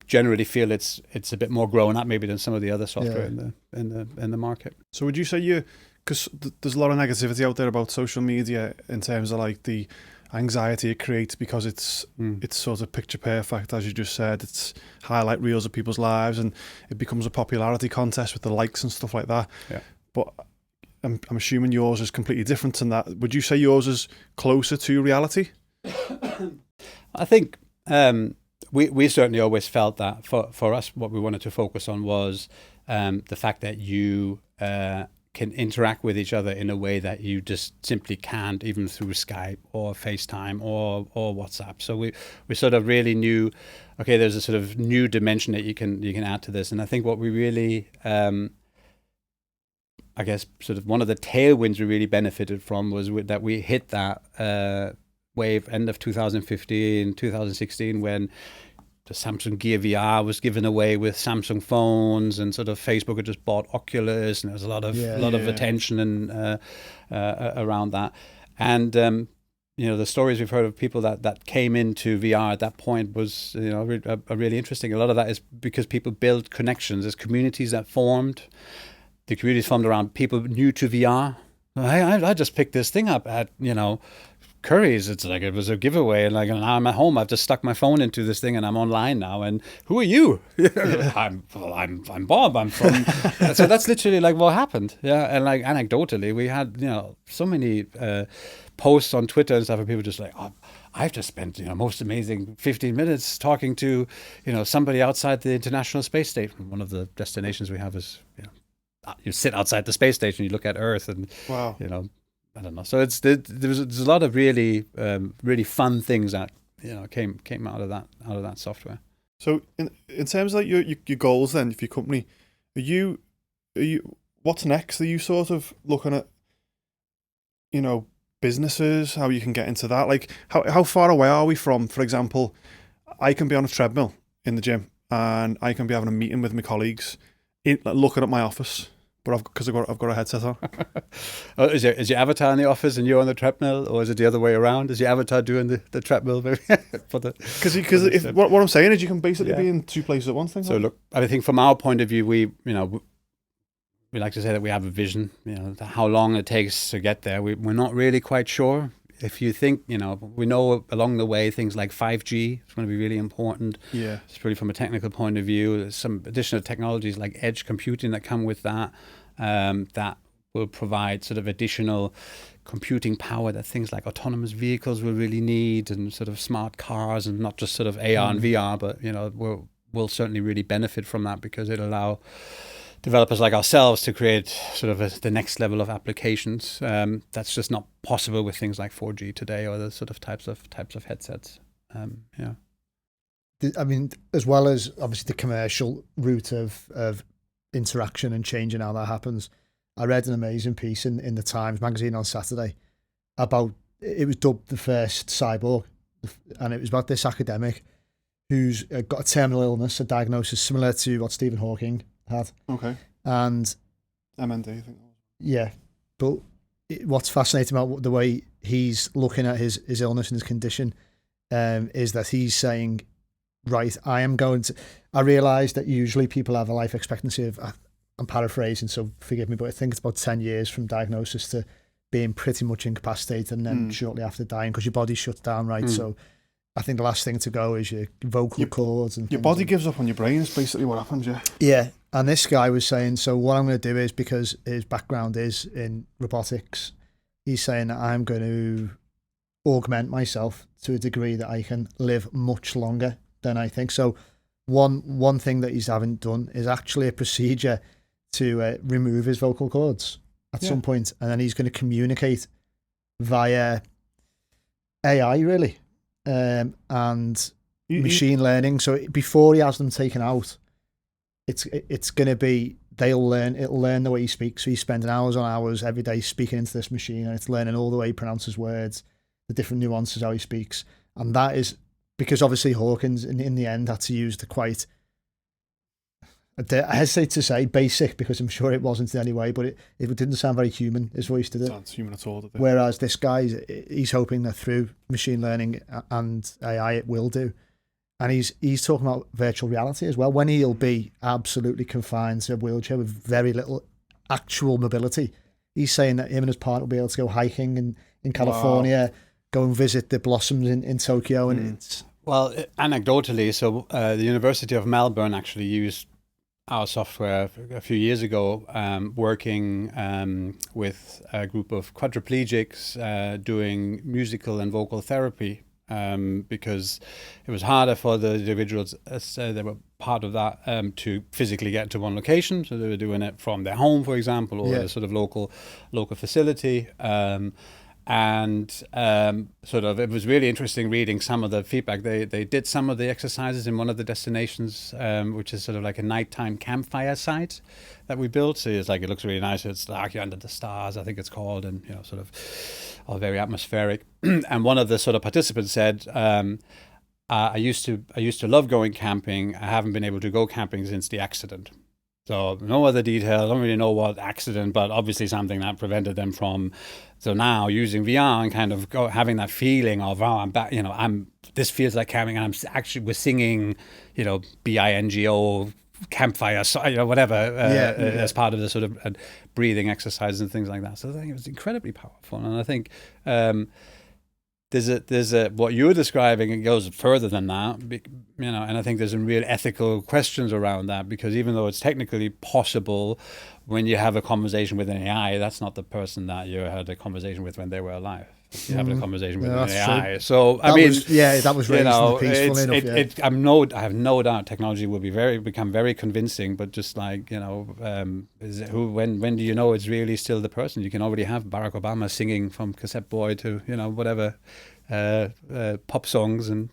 generally feel it's a bit more grown up maybe than some of the other software in the market. So would you say because there's a lot of negativity out there about social media in terms of like the anxiety it creates because it's sort of picture perfect, as you just said. It's highlight reels of people's lives, and it becomes a popularity contest with the likes and stuff like that. Yeah. But I'm assuming yours is completely different than that. Would you say yours is closer to reality? I think we certainly always felt that for us, what we wanted to focus on was the fact that you can interact with each other in a way that you just simply can't, even through Skype or FaceTime or WhatsApp. So we sort of really knew, okay, there's a sort of new dimension that you can add to this. And I think what we really, I guess, sort of one of the tailwinds we really benefited from was that we hit that wave end of 2015, 2016, when the Samsung Gear VR was given away with Samsung phones, and sort of Facebook had just bought Oculus, and there was a lot of attention and around that. And the stories we've heard of people that came into VR at that point was are really interesting. A lot of that is because people built connections. There's communities that formed. The communities formed around people new to VR. I just picked this thing up at Curry's. It's like it was a giveaway, and like now I'm at home. I've just stuck my phone into this thing, and I'm online now. And who are you? I'm Bob. I'm from. So that's literally like what happened. Yeah, and like anecdotally, we had so many posts on Twitter and stuff, and people just like, oh, I've just spent most amazing 15 minutes talking to somebody outside the International Space Station. One of the destinations we have is you sit outside the space station, you look at Earth, and wow. I don't know. So there's a lot of really really fun things that came out of that software. So in terms of like your goals then for your company, are you what's next? Are you sort of looking at businesses, how you can get into that? Like how far away are we from, for example, I can be on a treadmill in the gym and I can be having a meeting with my colleagues looking at my office. But I've got a headset on. Is your avatar in the office and you're on the treadmill, or is it the other way around? Is your avatar doing the treadmill? Because what I'm saying is you can basically be in two places at once. So look, I think from our point of view, we like to say that we have a vision. How long it takes to get there, we're not really quite sure. If you think, we know along the way things like 5G is going to be really important. Yeah. It's really from a technical point of view. There's some additional technologies like edge computing that come with that, that will provide sort of additional computing power that things like autonomous vehicles will really need, and sort of smart cars, and not just sort of AR and VR, but, we'll certainly really benefit from that, because it'll allow developers like ourselves to create sort of the next level of applications. That's just not possible with things like 4G today, or the sort of types of headsets. I mean, as well as obviously the commercial route of interaction and changing how that happens, I read an amazing piece in the Times magazine on Saturday about, it was dubbed the first cyborg, and it was about this academic who's got a terminal illness, a diagnosis similar to what Stephen Hawking had. Okay. And MD, I think. Yeah, but what's fascinating about the way he's looking at his illness and his condition is that he's saying, right, I realise that usually people have a life expectancy of, I'm paraphrasing, so forgive me, but I think it's about 10 years from diagnosis to being pretty much incapacitated, and then shortly after dying, because your body shuts down, right? So I think the last thing to go is your vocal cords. And your body gives up on your brain is basically what happens, yeah. Yeah, and this guy was saying, so what I'm going to do is, because his background is in robotics, he's saying that I'm going to augment myself to a degree that I can live much longer than I think. So one thing that he's having done is actually a procedure to remove his vocal cords at some point, and then he's going to communicate via AI, really. And machine learning. So before he has them taken out, it's going to be, it'll learn the way he speaks. So he's spending hours on hours every day speaking into this machine, and it's learning all the way he pronounces words, the different nuances how he speaks. And that is because obviously Hawkins in the end had to use the quite, I hesitate to say basic, because I'm sure it wasn't in any way, but it didn't sound very human, his voice did it. Sounds human at all, did it? Whereas this guy, he's hoping that through machine learning and AI it will do. and he's talking about virtual reality as well, when he'll be absolutely confined to a wheelchair with very little actual mobility. He's saying that him and his partner will be able to go hiking in California, go and visit the blossoms in Tokyo, and it's... Well, anecdotally, so the University of Melbourne actually used our software a few years ago, working with a group of quadriplegics doing musical and vocal therapy, because it was harder for the individuals, as they were part of that, to physically get to one location. So they were doing it from their home, for example, or a sort of local facility. And sort of, it was really interesting reading some of the feedback. They did some of the exercises in one of the destinations, which is sort of like a nighttime campfire site that we built. So it's like, it looks really nice. It's dark, you're under the stars, I think it's called, and sort of all very atmospheric. And one of the sort of participants said, I used to love going camping. I haven't been able to go camping since the accident. So no other details, I don't really know what accident, but obviously something that prevented them from. So now using VR and kind of having that feeling of, oh, I'm back, this feels like camping, and we're singing, BINGO, campfire, whatever, as part of the sort of breathing exercises and things like that. So I think it was incredibly powerful. And I think there's a what you're describing, it goes further than that, and I think there's some real ethical questions around that, because even though it's technically possible, when you have a conversation with an AI, that's not the person that you had a conversation with when they were alive. You're having a conversation with an AI. True. So that was raised in the piece. I have no doubt technology will become very convincing, but just like, when do you know it's really still the person? You can already have Barack Obama singing from Cassette Boy to whatever pop songs, and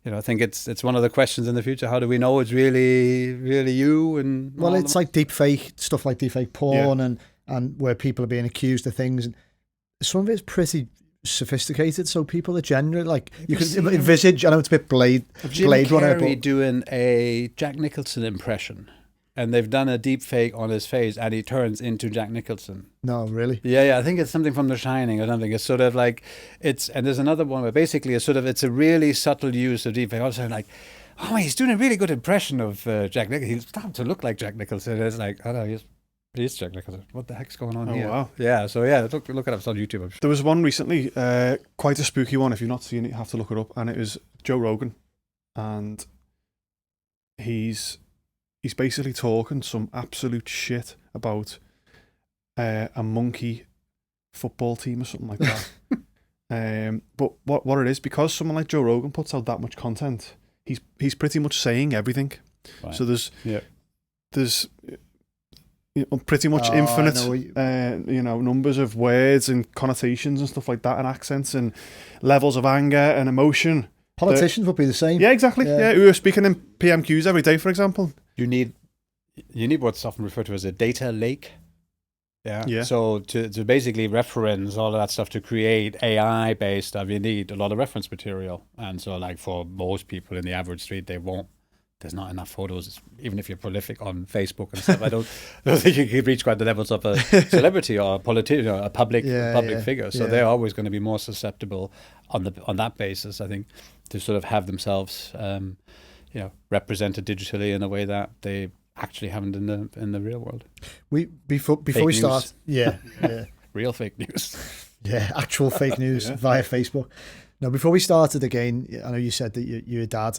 I think it's one of the questions in the future. How do we know it's really you? And well, it's like deepfake stuff, like deepfake porn, and where people are being accused of things. And some of it's pretty sophisticated, so people are generally like, you can envisage. I know it's a bit Blade Runner, but doing a Jack Nicholson impression, and they've done a deep fake on his face, and he turns into Jack Nicholson. No, really? Yeah. I think it's something from The Shining or something. It's sort of like and there's another one where basically it's a really subtle use of deep fake. Also like, oh, he's doing a really good impression of Jack Nicholson. He's starting to look like Jack Nicholson. It's like, oh no, he's Jack Nicholson. What the heck's going on here? Wow. Yeah, so look it up. It's on YouTube. There was one recently, quite a spooky one. If you've not seen it, you have to look it up. And it was Joe Rogan, and he's basically talking some absolute shit about a monkey football team or something like that. But what it is, because someone like Joe Rogan puts out that much content, he's pretty much saying everything. Right. So there's pretty much infinite, numbers of words and connotations and stuff like that, and accents and levels of anger and emotion. Politicians would be the same. Yeah, exactly. Yeah, who are speaking in PMQs every day, for example. You need what's often referred to as a data lake. Yeah. So to basically reference all of that stuff, to create AI-based stuff, you need a lot of reference material. And so, like, for most people in the average street, there's not enough photos, even if you're prolific on Facebook and stuff. I don't think you can reach quite the levels of a celebrity or a politician or a public figure. So they're always going to be more susceptible on that basis, I think, to sort of have themselves represented digitally in a way that they actually haven't in the real world. Before we start, real fake news. Yeah, actual fake news via Facebook. Now, before we started again, I know you said that you're a dad.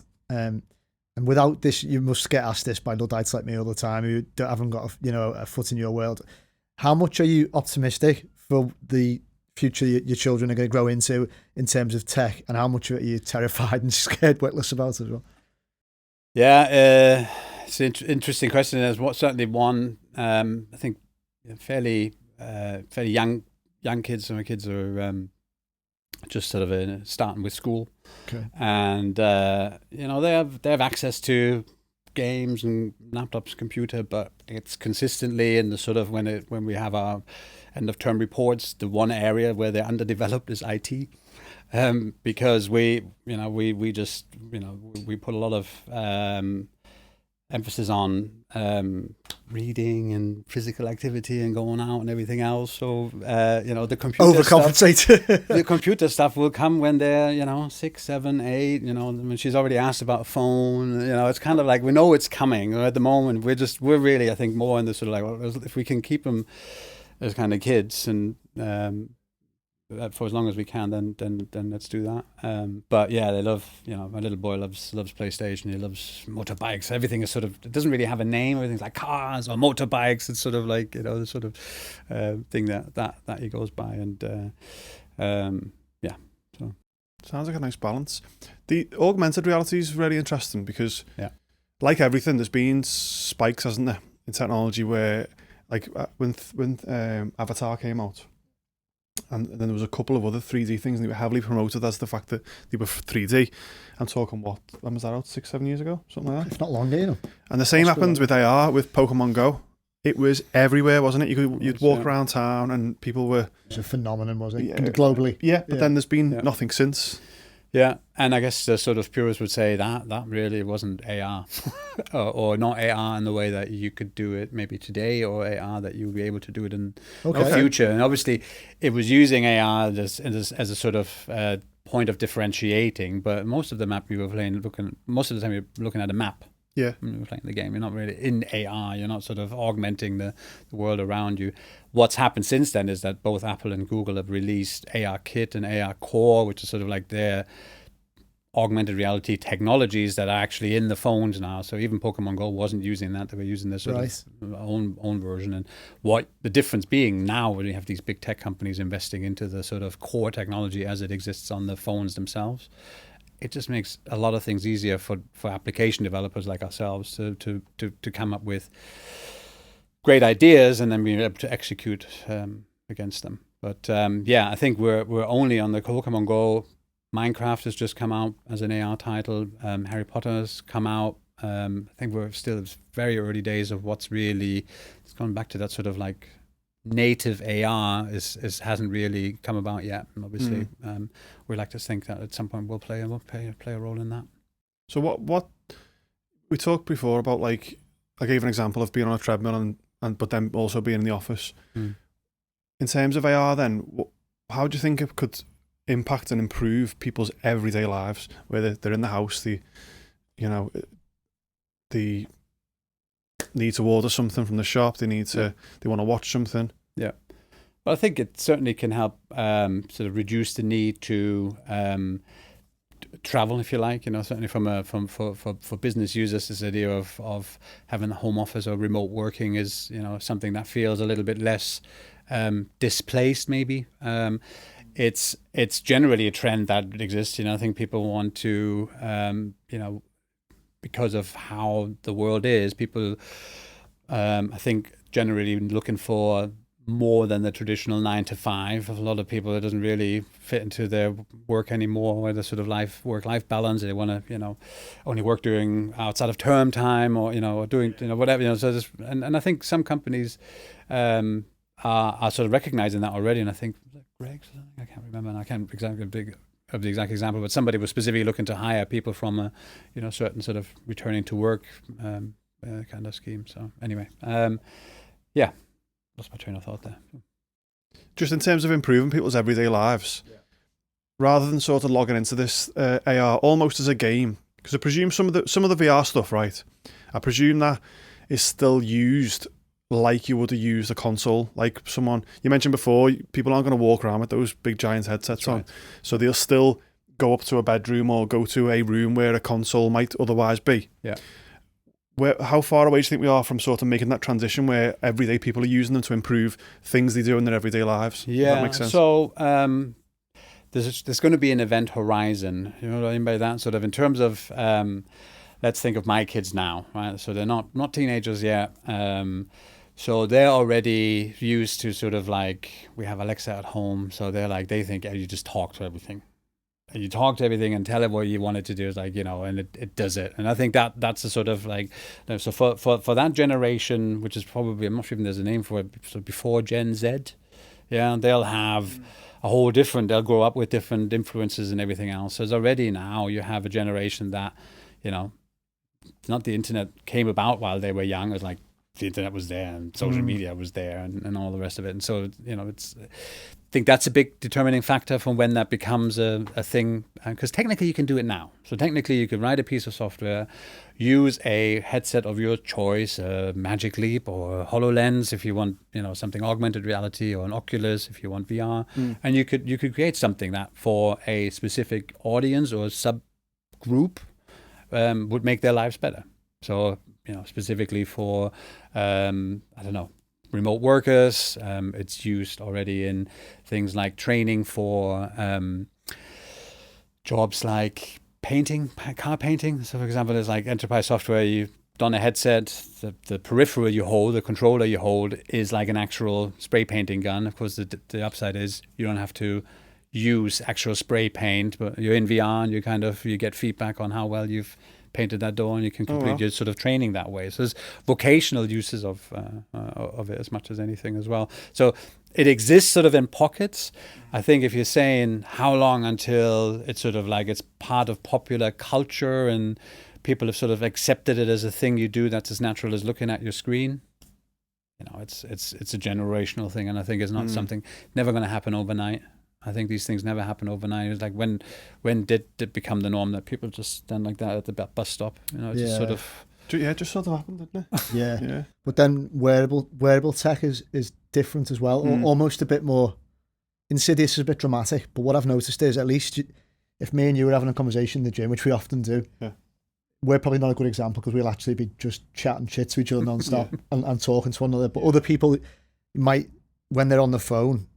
And without this, you must get asked this by Luddites like me all the time who haven't got a foot in your world. How much are you optimistic for the future your children are going to grow into in terms of tech, and how much are you terrified and scared witless about as well? Yeah, it's an interesting question. There's certainly one. I think fairly young kids. So my kids are just sort of starting with school. Okay. And they have access to games and laptops, computer, but it's consistently in the sort of when we have our end of term reports, the one area where they're underdeveloped is IT, because we put a lot of emphasis on reading and physical activity and going out and everything else. So, the computer overcompensate. the computer stuff will come when they're, 6, 7, 8, when she's already asked about a phone, it's kind of like, we know it's coming. At the moment, we're really, I think, more in the sort of like, well, if we can keep them as kind of kids and, for as long as we can, then let's do that. But yeah, they love. My little boy loves PlayStation. He loves motorbikes. Everything is sort of. It doesn't really have a name. Everything's like cars or motorbikes. It's sort of like the sort of thing that he goes by. And yeah, so sounds like a nice balance. The augmented reality is really interesting because, yeah, like everything, there's been spikes, hasn't there, in technology where, like when Avatar came out. And then there was a couple of other 3D things, and they were heavily promoted as the fact that they were 3D. I'm talking, when was that out? 6, 7 years ago? Something like that? If not longer, And the same happened with AR, with Pokemon Go. It was everywhere, wasn't it? You'd walk around town and people were... It was a phenomenon, wasn't it? Globally. Yeah, but then there's been nothing since. Yeah, and I guess the sort of purists would say that really wasn't AR, or not AR in the way that you could do it maybe today, or AR that you would be able to do it in the future. And obviously, it was using AR as a sort of point of differentiating. But most of the map you were playing, most of the time you're looking at a map. Yeah, when you're playing the game, you're not really in AR. You're not sort of augmenting the world around you. What's happened since then is that both Apple and Google have released AR Kit and AR Core, which is sort of like their augmented reality technologies that are actually in the phones now. So even Pokemon Go wasn't using that; they were using this sort of own version. And what the difference being now, when you have these big tech companies investing into the sort of core technology as it exists on the phones themselves, it just makes a lot of things easier for application developers like ourselves to come up with great ideas and then being able to execute against them. But I think we're only on the Pokemon Go. Minecraft has just come out as an AR title. Harry Potter has come out. I think we're still in very early days of what's really. It's gone back to that sort of like native AR hasn't really come about yet. And obviously, we like to think that at some point we'll play a role in that. So what we talked before about, like, I gave an example of being on a treadmill and but then also being in the office. In terms of AR, then how do you think it could impact and improve people's everyday lives, where they're in the house, they need to order something from the shop, they want to watch something. Yeah, well, I think it certainly can help sort of reduce the need to travel, if you like. Certainly for business users, this idea of having a home office or remote working is something that feels a little bit less displaced, maybe. It's generally a trend that exists. I think people want to, because of how the world is, people, I think, generally looking for more than the traditional 9 to 5. A lot of people, it doesn't really fit into their work anymore, or the sort of work-life balance. They want to, only work during outside of term time, or or doing whatever. So and I think some companies are sort of recognizing that already. And I think Greg's, I can't remember, and I can't exactly of the exact example, but somebody was specifically looking to hire people from a certain sort of returning to work kind of scheme. So anyway, lost my train of thought there. Just in terms of improving people's everyday lives, rather than sort of logging into this AR almost as a game, because I presume some of the VR stuff, right? I presume that is still used like you would have used a console. Like someone you mentioned before, people aren't going to walk around with those big giant headsets on, so they'll still go up to a bedroom or go to a room where a console might otherwise be. Yeah. How far away do you think we are from sort of making that transition where everyday people are using them to improve things they do in their everyday lives? Yeah. Does that make sense? So there's going to be an event horizon. You know what I mean by that? Sort of in terms of let's think of my kids now, right? So they're not teenagers yet. So they're already used to sort of like, we have Alexa at home, so they think you just talk to everything. And you talk to everything and tell it what you want it to do, and it does it. And I think that's a sort of like, so for that generation, which is probably, I'm not sure if there's a name for it, so before Gen Z, they'll have a whole different, they'll grow up with different influences and everything else. So it's already now you have a generation that, not the internet came about while they were young. It was like the internet was there and social media was there and all the rest of it. And so, I think that's a big determining factor from when that becomes a thing. Because technically you can do it now. So technically you can write a piece of software, use a headset of your choice, a Magic Leap or a HoloLens if you want, something augmented reality, or an Oculus if you want VR. And you could create something that for a specific audience or subgroup would make their lives better. So, specifically for, remote workers. It's used already in things like training for jobs like painting, car painting. So, for example, there's like enterprise software. You've done a headset, the peripheral you hold, the controller you hold is like an actual spray painting gun. Of course, the upside is you don't have to use actual spray paint, but you're in VR and you get feedback on how well you've painted that door, and you can complete your sort of training that way. So there's vocational uses of it as much as anything as well. So it exists sort of in pockets. I think if you're saying how long until it's sort of like it's part of popular culture and people have sort of accepted it as a thing you do that's as natural as looking at your screen, it's a generational thing, and I think it's not something never going to happen overnight. I think these things never happen overnight. It's like when did it become the norm that people just stand like that at the bus stop? Just sort of. Yeah, it just sort of happened, didn't it? Yeah. But then wearable tech is different as well, almost a bit more insidious, is a bit dramatic. But what I've noticed is, at least if me and you were having a conversation in the gym, which we often do, we're probably not a good example because we'll actually be just chatting shit to each other non-stop and talking to one another. But other people might, when they're on the phone,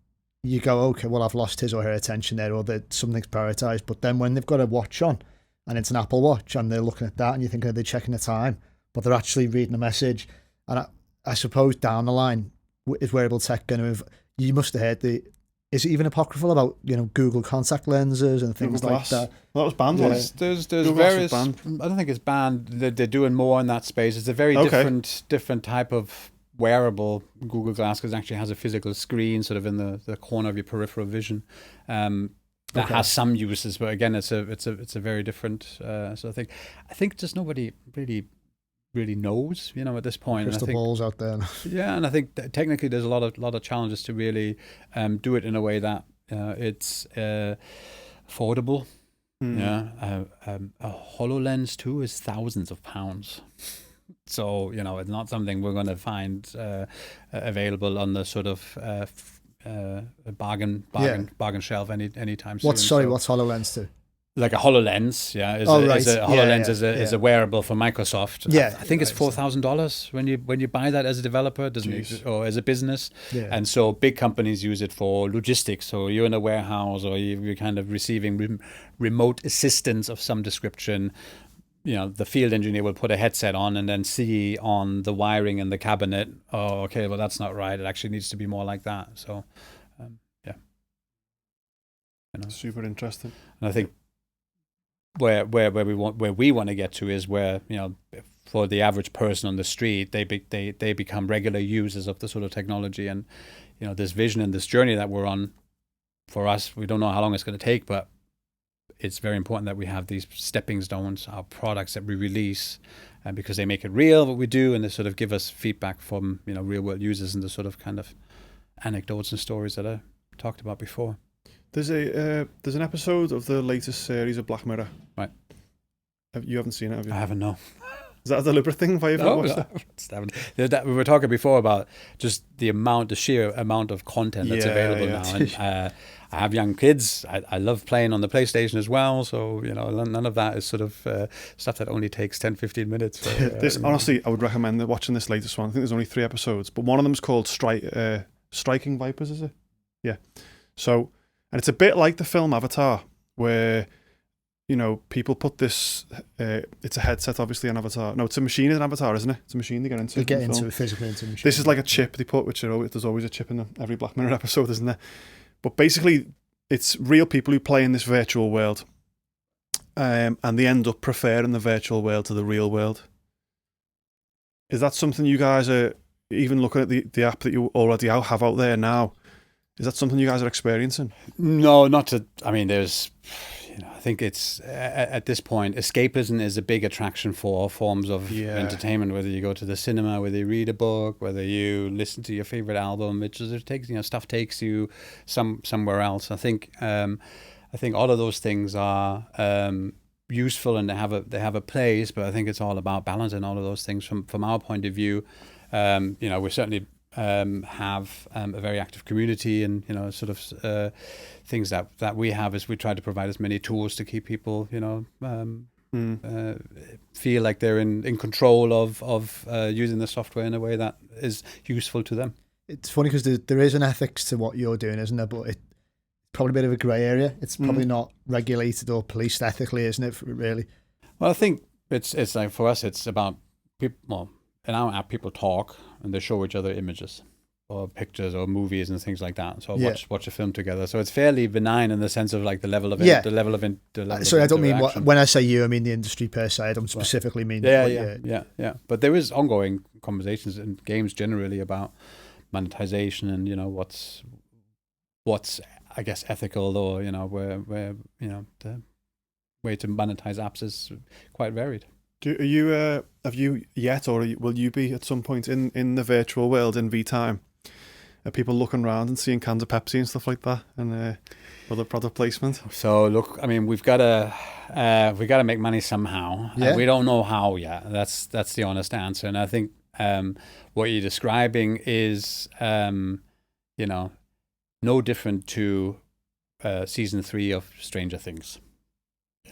you go, okay, well, I've lost his or her attention there, or that something's prioritized. But then when they've got a watch on, and it's an Apple Watch, and they're looking at that, and you think, are they checking the time? But they're actually reading a message. And I suppose down the line, is wearable tech going to? You must have heard is it even apocryphal about Google contact lenses and things Google like that? Well, that was banned. There's Google various. Glass I was don't think it's banned. They're doing more in that space. It's a very different type of wearable. Google Glass, because it actually has a physical screen sort of in the corner of your peripheral vision. That has some uses, but again, it's a very different sort of thing. I think just nobody really knows, at this point. Crystal balls out there. Yeah, and I think technically there's a lot of challenges to really do it in a way that it's affordable. Yeah, a HoloLens 2 is thousands of pounds. So, it's not something we're going to find available on the sort of bargain shelf anytime soon. What's HoloLens to? Like a HoloLens, is a wearable for Microsoft. Yeah, I think it's $4,000 when you buy that as a developer, doesn't it, or as a business? Yeah. And so big companies use it for logistics. So you're in a warehouse, or you're kind of receiving remote assistance of some description. The field engineer will put a headset on and then see on the wiring in the cabinet, oh, okay, well, that's not right. It actually needs to be more like that. So, super interesting. And I think where we want to get to is where, for the average person on the street, they become regular users of the sort of technology, and this vision and this journey that we're on. For us, we don't know how long it's going to take, but it's very important that we have these stepping stones, our products that we release, because they make it real what we do, and they sort of give us feedback from real world users and the sort of kind of anecdotes and stories that I talked about before. There's an episode of the latest series of Black Mirror. Right. You haven't seen it, have you? I haven't, no. Is that a deliberate thing? Why you haven't watched that? We were talking before about just the sheer amount of content that's available now. And I have young kids. I love playing on the PlayStation as well. So, none of that is sort of stuff that only takes 10, 15 minutes. Honestly, I would recommend watching this latest one. I think there's only 3 episodes, but one of them is called Striking Vipers, is it? Yeah. So, and it's a bit like the film Avatar, where, people put this, it's a headset, obviously, an avatar. No, it's a machine in an avatar, isn't it? It's a machine they get into. They get into it physically into a machine. This is like a chip they put, there's always a chip in every Black Mirror episode, isn't there? But basically, it's real people who play in this virtual world. And they end up preferring the virtual world to the real world. Is that something you guys are, even looking at the app that you already have out there now, is that something you guys are experiencing? No, not to, there's I think it's at this point, escapism is a big attraction for all forms of entertainment. Whether you go to the cinema, whether you read a book, whether you listen to your favorite album, it takes stuff takes you somewhere else. I think all of those things are useful and they have a place, but I think it's all about balancing all of those things from our point of view. We certainly have a very active community, and sort of things that we have is we try to provide as many tools to keep people feel like they're in control of using the software in a way that is useful to them. It's funny because there is an ethics to what you're doing, isn't there? But it's probably a bit of a grey area. It's probably not regulated or policed ethically, isn't it? Really. Well, I think it's like for us, it's about people. Well, in our app, people talk and they show each other images or pictures or movies and things like that. So watch a film together. So it's fairly benign in the sense of like the level of Sorry, I don't mean when I say you, I mean the industry per se. I don't specifically mean yeah. But there is ongoing conversations in games generally about monetization and what's I guess ethical, or where the way to monetize apps is quite varied. Have you yet, or will you be at some point in the virtual world in vTime? Are people looking around and seeing cans of Pepsi and stuff like that, and other product placement? So look, I mean, we've got to make money somehow. Yeah. We don't know how yet. That's the honest answer. And I think what you're describing is no different to season 3 of Stranger Things.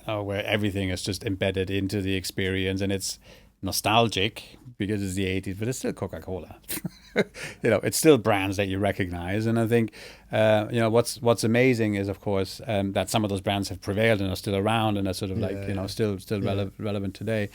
Where everything is just embedded into the experience, and it's nostalgic because it's the 80s, but it's still Coca-Cola. It's still brands that you recognize. And I think what's amazing is, of course, that some of those brands have prevailed and are still around and are sort of still relevant today.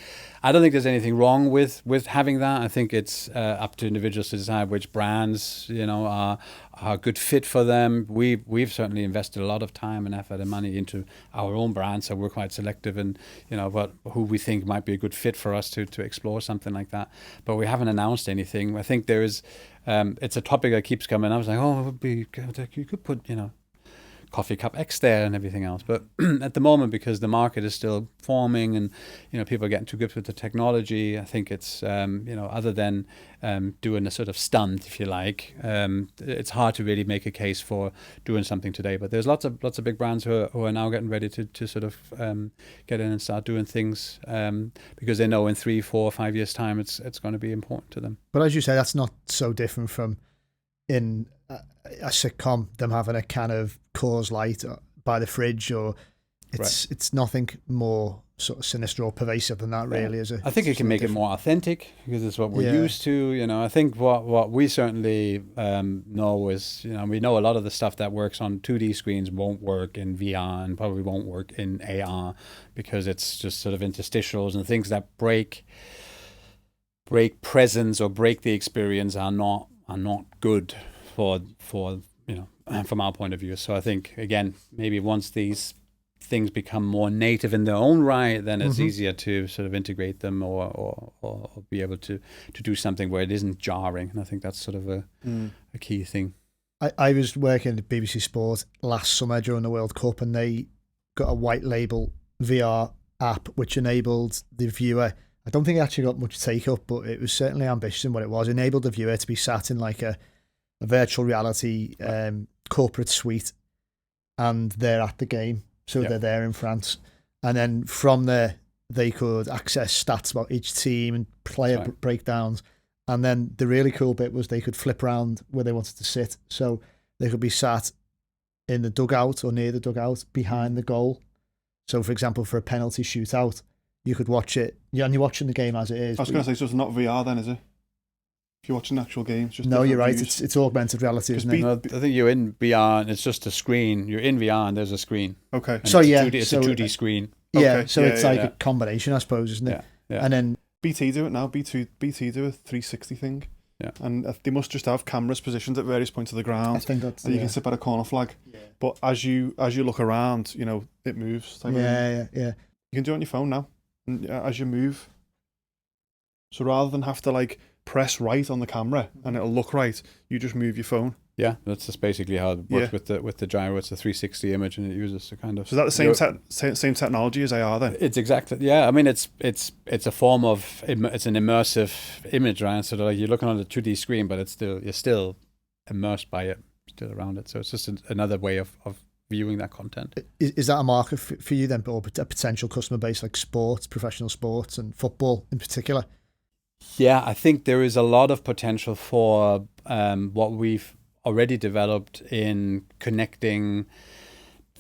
I don't think there's anything wrong with having that. I think it's up to individuals to decide which brands are a good fit for them. We've certainly invested a lot of time and effort and money into our own brand, so we're quite selective in who we think might be a good fit for us to explore something like that. But we haven't announced anything. I think there is it's a topic that keeps coming up. I was like, it would be good. You could put Coffee Cup X there and everything else. But at the moment, because the market is still forming and people are getting too good with the technology, I think it's other than doing a sort of stunt, if you like, it's hard to really make a case for doing something today. But there's lots of big brands who are now getting ready to sort of get in and start doing things because they know in 3, 4, 5 years' time it's going to be important to them. But as you say, that's not so different from in a sitcom, them having a can of Coors Light by the fridge, or it's nothing more sort of sinister or pervasive than that, really, is it? I think it can make it more authentic because it's what we're used to. I think what we certainly know is, we know a lot of the stuff that works on 2D screens won't work in VR and probably won't work in AR because it's just sort of interstitials and things that break presence or break the experience are not good for from our point of view. So I think, again, maybe once these things become more native in their own right, then it's easier to sort of integrate them or be able to do something where it isn't jarring. And I think that's sort of a key thing. I was working at BBC Sport last summer during the World Cup, and they got a white label VR app which enabled the viewer. I don't think it actually got much take up, but it was certainly ambitious in what it was. It enabled the viewer to be sat in like a virtual reality corporate suite, and they're at the game. So they're there in France. And then from there, they could access stats about each team and player breakdowns. And then the really cool bit was they could flip around where they wanted to sit. So they could be sat in the dugout or near the dugout behind the goal. So, for example, for a penalty shootout, you could watch it. And you're watching the game as it is. I was going to say, so it's not VR then, is it? If you're watching actual games, just no, you're right. views. It's augmented reality, isn't it? I think you're in VR and it's just a screen. You're in VR and there's a screen. Okay. And so it's a 2D screen. Yeah. Okay. So it's like a combination, I suppose, isn't it? Yeah. And then BT do it now. BT do a 360 thing. Yeah. And they must just have cameras positioned at various points of the ground. I think that's and you can sit by a corner flag. Yeah. But as you look around, it moves. Yeah. You can do it on your phone now. And as you move. So rather than have to like press right on the camera and it'll look right, you just move your phone. Yeah, that's just basically how it works with the gyro. It's a 360 image, and it uses the kind of. So is that the same technology as AR then? It's exactly, yeah. I mean, it's a form of it's an immersive image, right? So like you're looking on a 2D screen, but you're still immersed by it, still around it. So it's just another way of viewing that content. Is that a market for you then, or a potential customer base like sports, professional sports, and football in particular? Yeah, I think there is a lot of potential for what we've already developed in connecting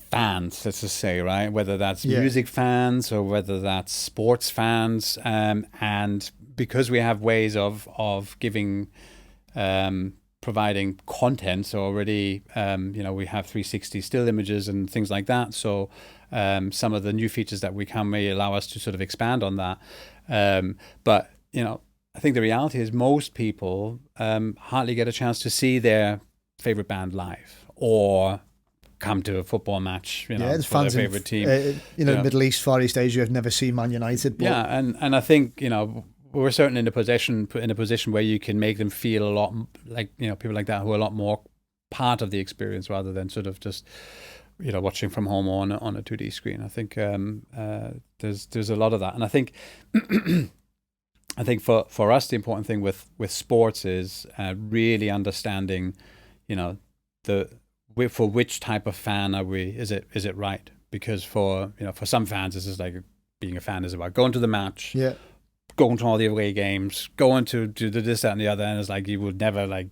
fans, let's just say, right? Whether that's music fans or whether that's sports fans, and because we have ways of giving providing content, so already we have 360 still images and things like that, so some of the new features that we can may allow us to sort of expand on that, but I think the reality is most people hardly get a chance to see their favorite band live or come to a football match, for their favorite team. Middle East, Far East Asia have never seen Man United. But... Yeah, and I think we're certainly in a position where you can make them feel a lot like people like that who are a lot more part of the experience rather than sort of just watching from home on a 2D screen. I think there's a lot of that, and I think. I think for us the important thing with sports is really understanding, for which type of fan are we? Is it right? Because for some fans, this is like being a fan is about going to the match, going to all the away games, going to do this, that, and the other, and it's like you would never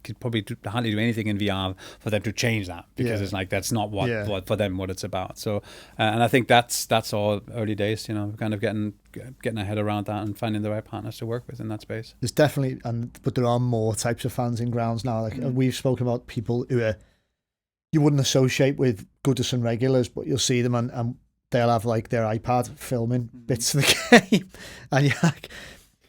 could probably hardly do anything in VR for them to change that because it's like that's not what for them what it's about. So and I think that's all early days, kind of getting our head around that and finding the right partners to work with in that space. There's definitely but there are more types of fans in grounds now. Like we've spoken about people who you wouldn't associate with Goodison regulars, but you'll see them and they'll have like their iPad filming bits of the game, and you're like,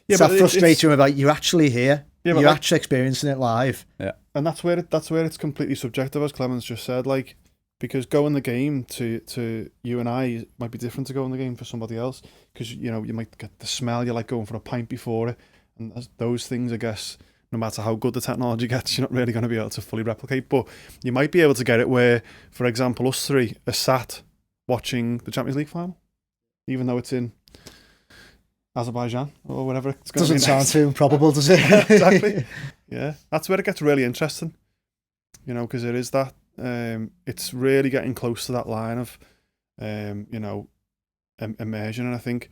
it's that frustration about you're actually here. Yeah, you're actually experiencing it live. Yeah, and that's where it's completely subjective, as Clemens just said. Like, because going the game to you and I might be different to going the game for somebody else. Because you might get the smell. You like going for a pint before it, and those things, I guess, no matter how good the technology gets, you're not really going to be able to fully replicate. But you might be able to get it where, for example, us three are sat watching the Champions League final, even though it's in Azerbaijan or whatever it's going to be. Doesn't sound too improbable, does it? Exactly. Yeah, that's where it gets really interesting, because it is that it's really getting close to that line of immersion. And I think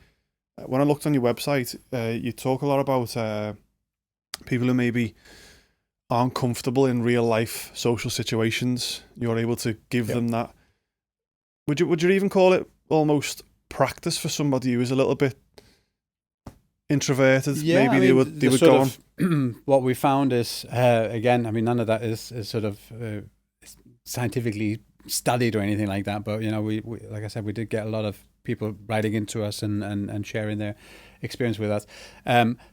when I looked on your website, you talk a lot about people who maybe aren't comfortable in real life social situations. You're able to give them that. Would you even call it almost practice for somebody who is a little bit introverted? Yeah, maybe they would go on. What we found is again, I mean, none of that is sort of scientifically studied or anything like that. But we like I said, we did get a lot of people writing into us and sharing their experience with us.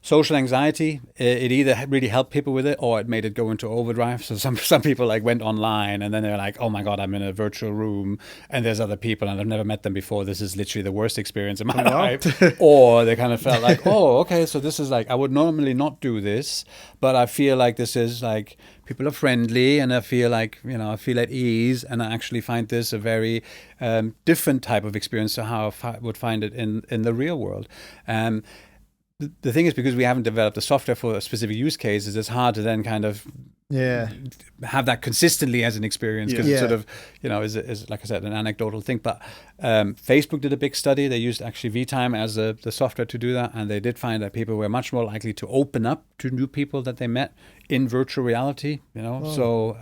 Social anxiety, it either really helped people with it or it made it go into overdrive. So some people like went online and then they're like, oh my God, I'm in a virtual room and there's other people and I've never met them before. This is literally the worst experience of my life. Or they kind of felt like, oh, okay, so this is like, I would normally not do this, but I feel like this is like, people are friendly and I feel like, I feel at ease and I actually find this a very different type of experience to how I would find it in the real world. The thing is, because we haven't developed the software for specific use cases, it's hard to then kind of have that consistently as an experience because it's sort of, is like I said, an anecdotal thing. But Facebook did a big study. They used actually vTime as the software to do that. And they did find that people were much more likely to open up to new people that they met in virtual reality, So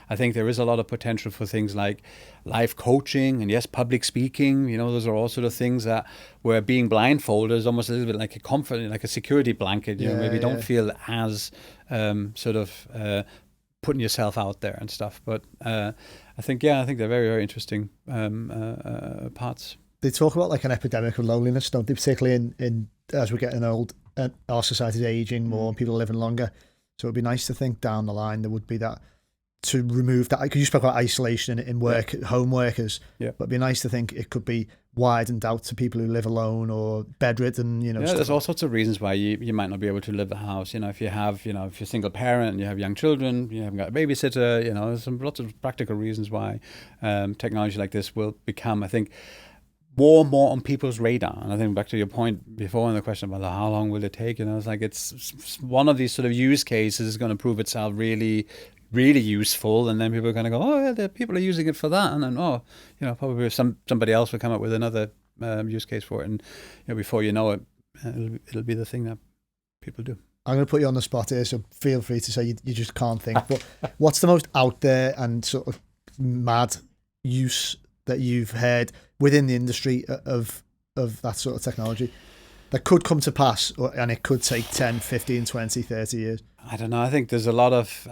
I think there is a lot of potential for things like live coaching and public speaking. Those are all sort of things that where being blindfolded is almost a little bit like a comfort, like a security blanket. Maybe don't feel as sort of putting yourself out there and stuff. But I think they're very, very interesting parts. They talk about like an epidemic of loneliness, don't they? Particularly in as we're getting old, our society's aging more and people are living longer. So it'd be nice to think down the line there would be that to remove that. Because you spoke about isolation in work, home workers. Yeah. But it'd be nice to think it could be widened out to people who live alone or bedridden, Yeah, stuff. there's all sorts of reasons why you might not be able to leave the house. If you have, if you're a single parent and you have young children, you haven't got a babysitter, there's lots of practical reasons why technology like this will become, I think, more and more on people's radar. And I think back to your point before in the question about how long will it take, it's like it's one of these sort of use cases is going to prove itself really, really useful, and then people are going to go, oh yeah, people are using it for that, and then probably somebody else will come up with another use case for it, and before you know it, it'll be the thing that people do. I'm going to put you on the spot here, so feel free to say you just can't think. But what's the most out there and sort of mad use that you've heard within the industry of that sort of technology that could come to pass, and it could take 10, 15, 20, 30 years? I don't know. I think there's a lot of,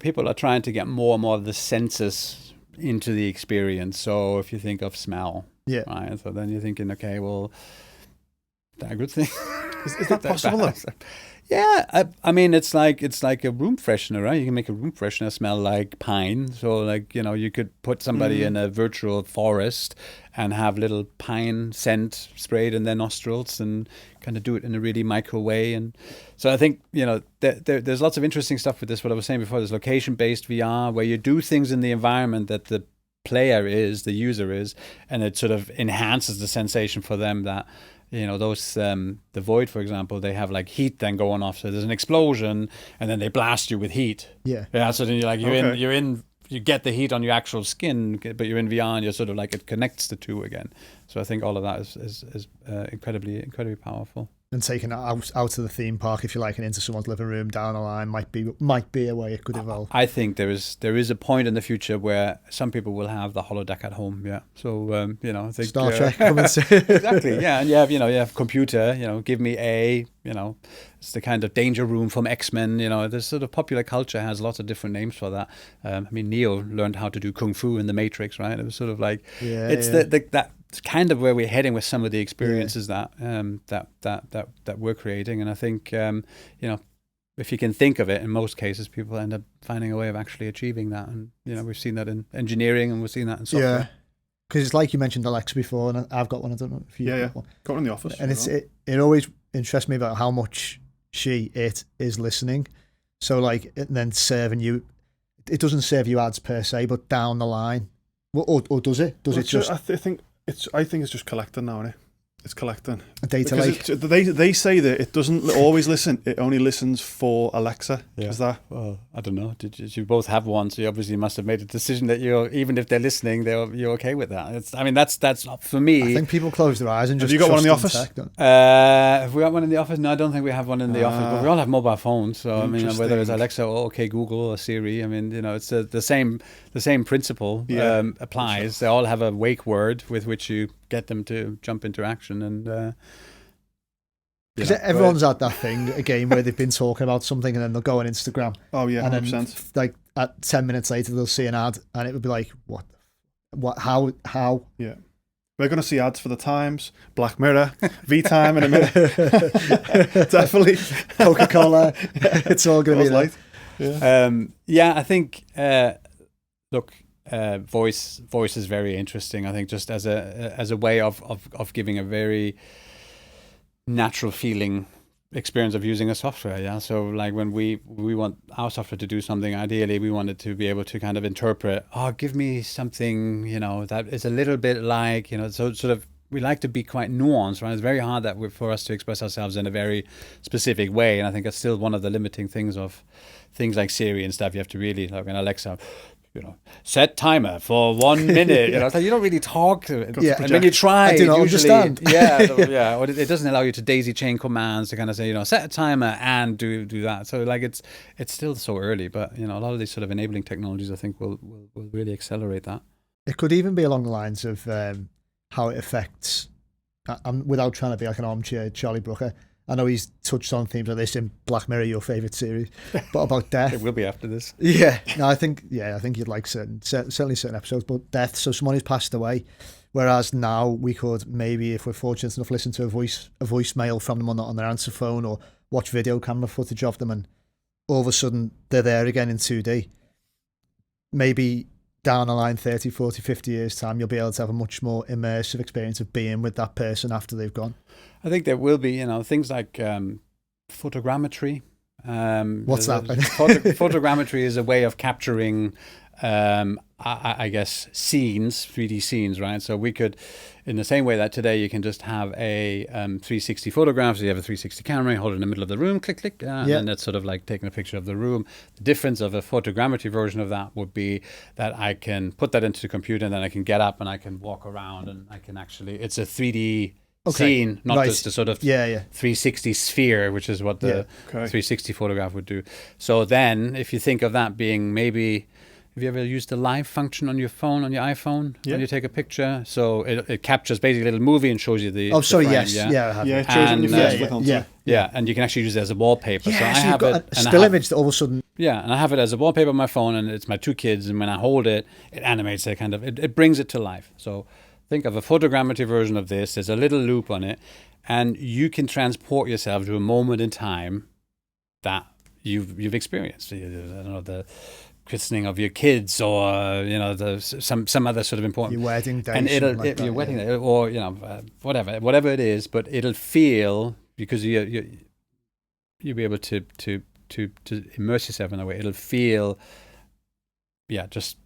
people are trying to get more and more of the senses into the experience. So if you think of smell, right? So then you're thinking, okay, well, is that a good thing? Is that possible though? Yeah, I mean, it's like a room freshener, right? You can make a room freshener smell like pine. So, you could put somebody in a virtual forest and have little pine scent sprayed in their nostrils and kind of do it in a really micro way. And so I think, there's lots of interesting stuff with this. What I was saying before, there's location-based VR where you do things in the environment that the user is, and it sort of enhances the sensation for them that, those the Void, for example, they have like heat then going off. So there's an explosion, and then they blast you with heat. Yeah. So then you get the heat on your actual skin, but you're in VR and you're sort of like it connects the two again. So I think all of that is incredibly powerful. And taking it out of the theme park, if you like, and into someone's living room down the line might be a way it could evolve. I think there is a point in the future where some people will have the holodeck at home. Yeah. So I think Star Trek coming soon. Exactly. Yeah, and you have computer. Give me a. It's the kind of danger room from X-Men. This sort of popular culture has lots of different names for that. Neo learned how to do kung fu in the Matrix, right? It was sort of like that's kind of where we're heading with some of the experiences that we're creating. And I think if you can think of it, in most cases people end up finding a way of actually achieving that. And we've seen that in engineering, and we've seen that in software. Yeah, because it's like you mentioned Alexa before, and I've got one. I don't know if you've got one. Got one in the office, and it always interests me about how much it is listening. So like, and then serving you, it doesn't serve you ads per se, but down the line, or does it? Does it just? I think it's just collecting now, isn't it? It's collecting a data because lake. They say that it doesn't always listen. It only listens for Alexa. Yeah. Is that? Well, I don't know. Did you both have one? So you obviously must have made a decision that even if they're listening, you're okay with that. That's for me. I think people close their eyes and just. Have you got one in the office? Have we got one in the office? No, I don't think we have one in the office. But we all have mobile phones. So I mean, whether it's Alexa or OK Google or Siri, I mean, it's the same principle applies. Sure. They all have a wake word with which you get them to jump into action. And because everyone's had that thing again where they've been talking about something and then they'll go on Instagram. Oh yeah, and 100%. then like at 10 minutes later they'll see an ad and it would be like, what, how? Yeah, we're going to see ads for the Times, Black Mirror, vTime in a minute. Definitely Coca-Cola. It's all going to be light. Yeah. I think look, voice is very interesting. I think just as a way of giving a very natural feeling experience of using a software. Yeah. So like when we want our software to do something, ideally we want it to be able to kind of interpret, give me something, that is a little bit like, so sort of, we like to be quite nuanced, right? It's very hard for us to express ourselves in a very specific way. And I think that's still one of the limiting things of things like Siri and stuff. You have to really, like an Alexa, set timer for 1 minute. It's like you don't really talk to it. Yeah. And when you try, I do not understand. Yeah. Or it doesn't allow you to daisy chain commands to kind of say, set a timer and do that. So like it's still so early, but a lot of these sort of enabling technologies, I think, will really accelerate that. It could even be along the lines of how it affects. Without trying to be like an armchair Charlie Brooker, I know he's touched on themes like this in Black Mirror, your favourite series, but about death. It will be after this. Yeah. No, I think you'd like certainly certain episodes, but death. So someone who's passed away, whereas now we could maybe, if we're fortunate enough, listen to a voicemail from them on their answer phone or watch video camera footage of them, and all of a sudden they're there again in 2D. Maybe down the line 30, 40, 50 years time, you'll be able to have a much more immersive experience of being with that person after they've gone? I think there will be, things like photogrammetry. What's that? Photogrammetry is a way of capturing, I guess, scenes, 3D scenes, right? So we could, in the same way that today you can just have a 360 photograph, so you have a 360 camera, you hold it in the middle of the room, click, click, and then that's sort of like taking a picture of the room. The difference of a photogrammetry version of that would be that I can put that into the computer and then I can get up and I can walk around and I can actually, it's a 3D scene, not just a sort of 360 sphere, which is what the 360 photograph would do. So then, if you think of that being maybe, have you ever used the live function on your phone, on your iPhone, when you take a picture? So it captures basically a little movie and shows you the Oh, sorry, frame, yes. Yeah, I have. Yeah, it shows on your face. Yeah, and you can actually use it as a wallpaper. Yeah, so I so have you've got a still image that all of a sudden... Yeah, and I have it as a wallpaper on my phone, and it's my two kids, and when I hold it, it animates it kind of, it brings it to life. So think of a photogrammetry version of this. There's a little loop on it, and you can transport yourself to a moment in time that you've experienced. I don't know, the christening of your kids, or some other sort of important, your wedding day, and your wedding day, or whatever it is. But it'll feel, because you'll be able to immerse yourself in a way. It'll feel, just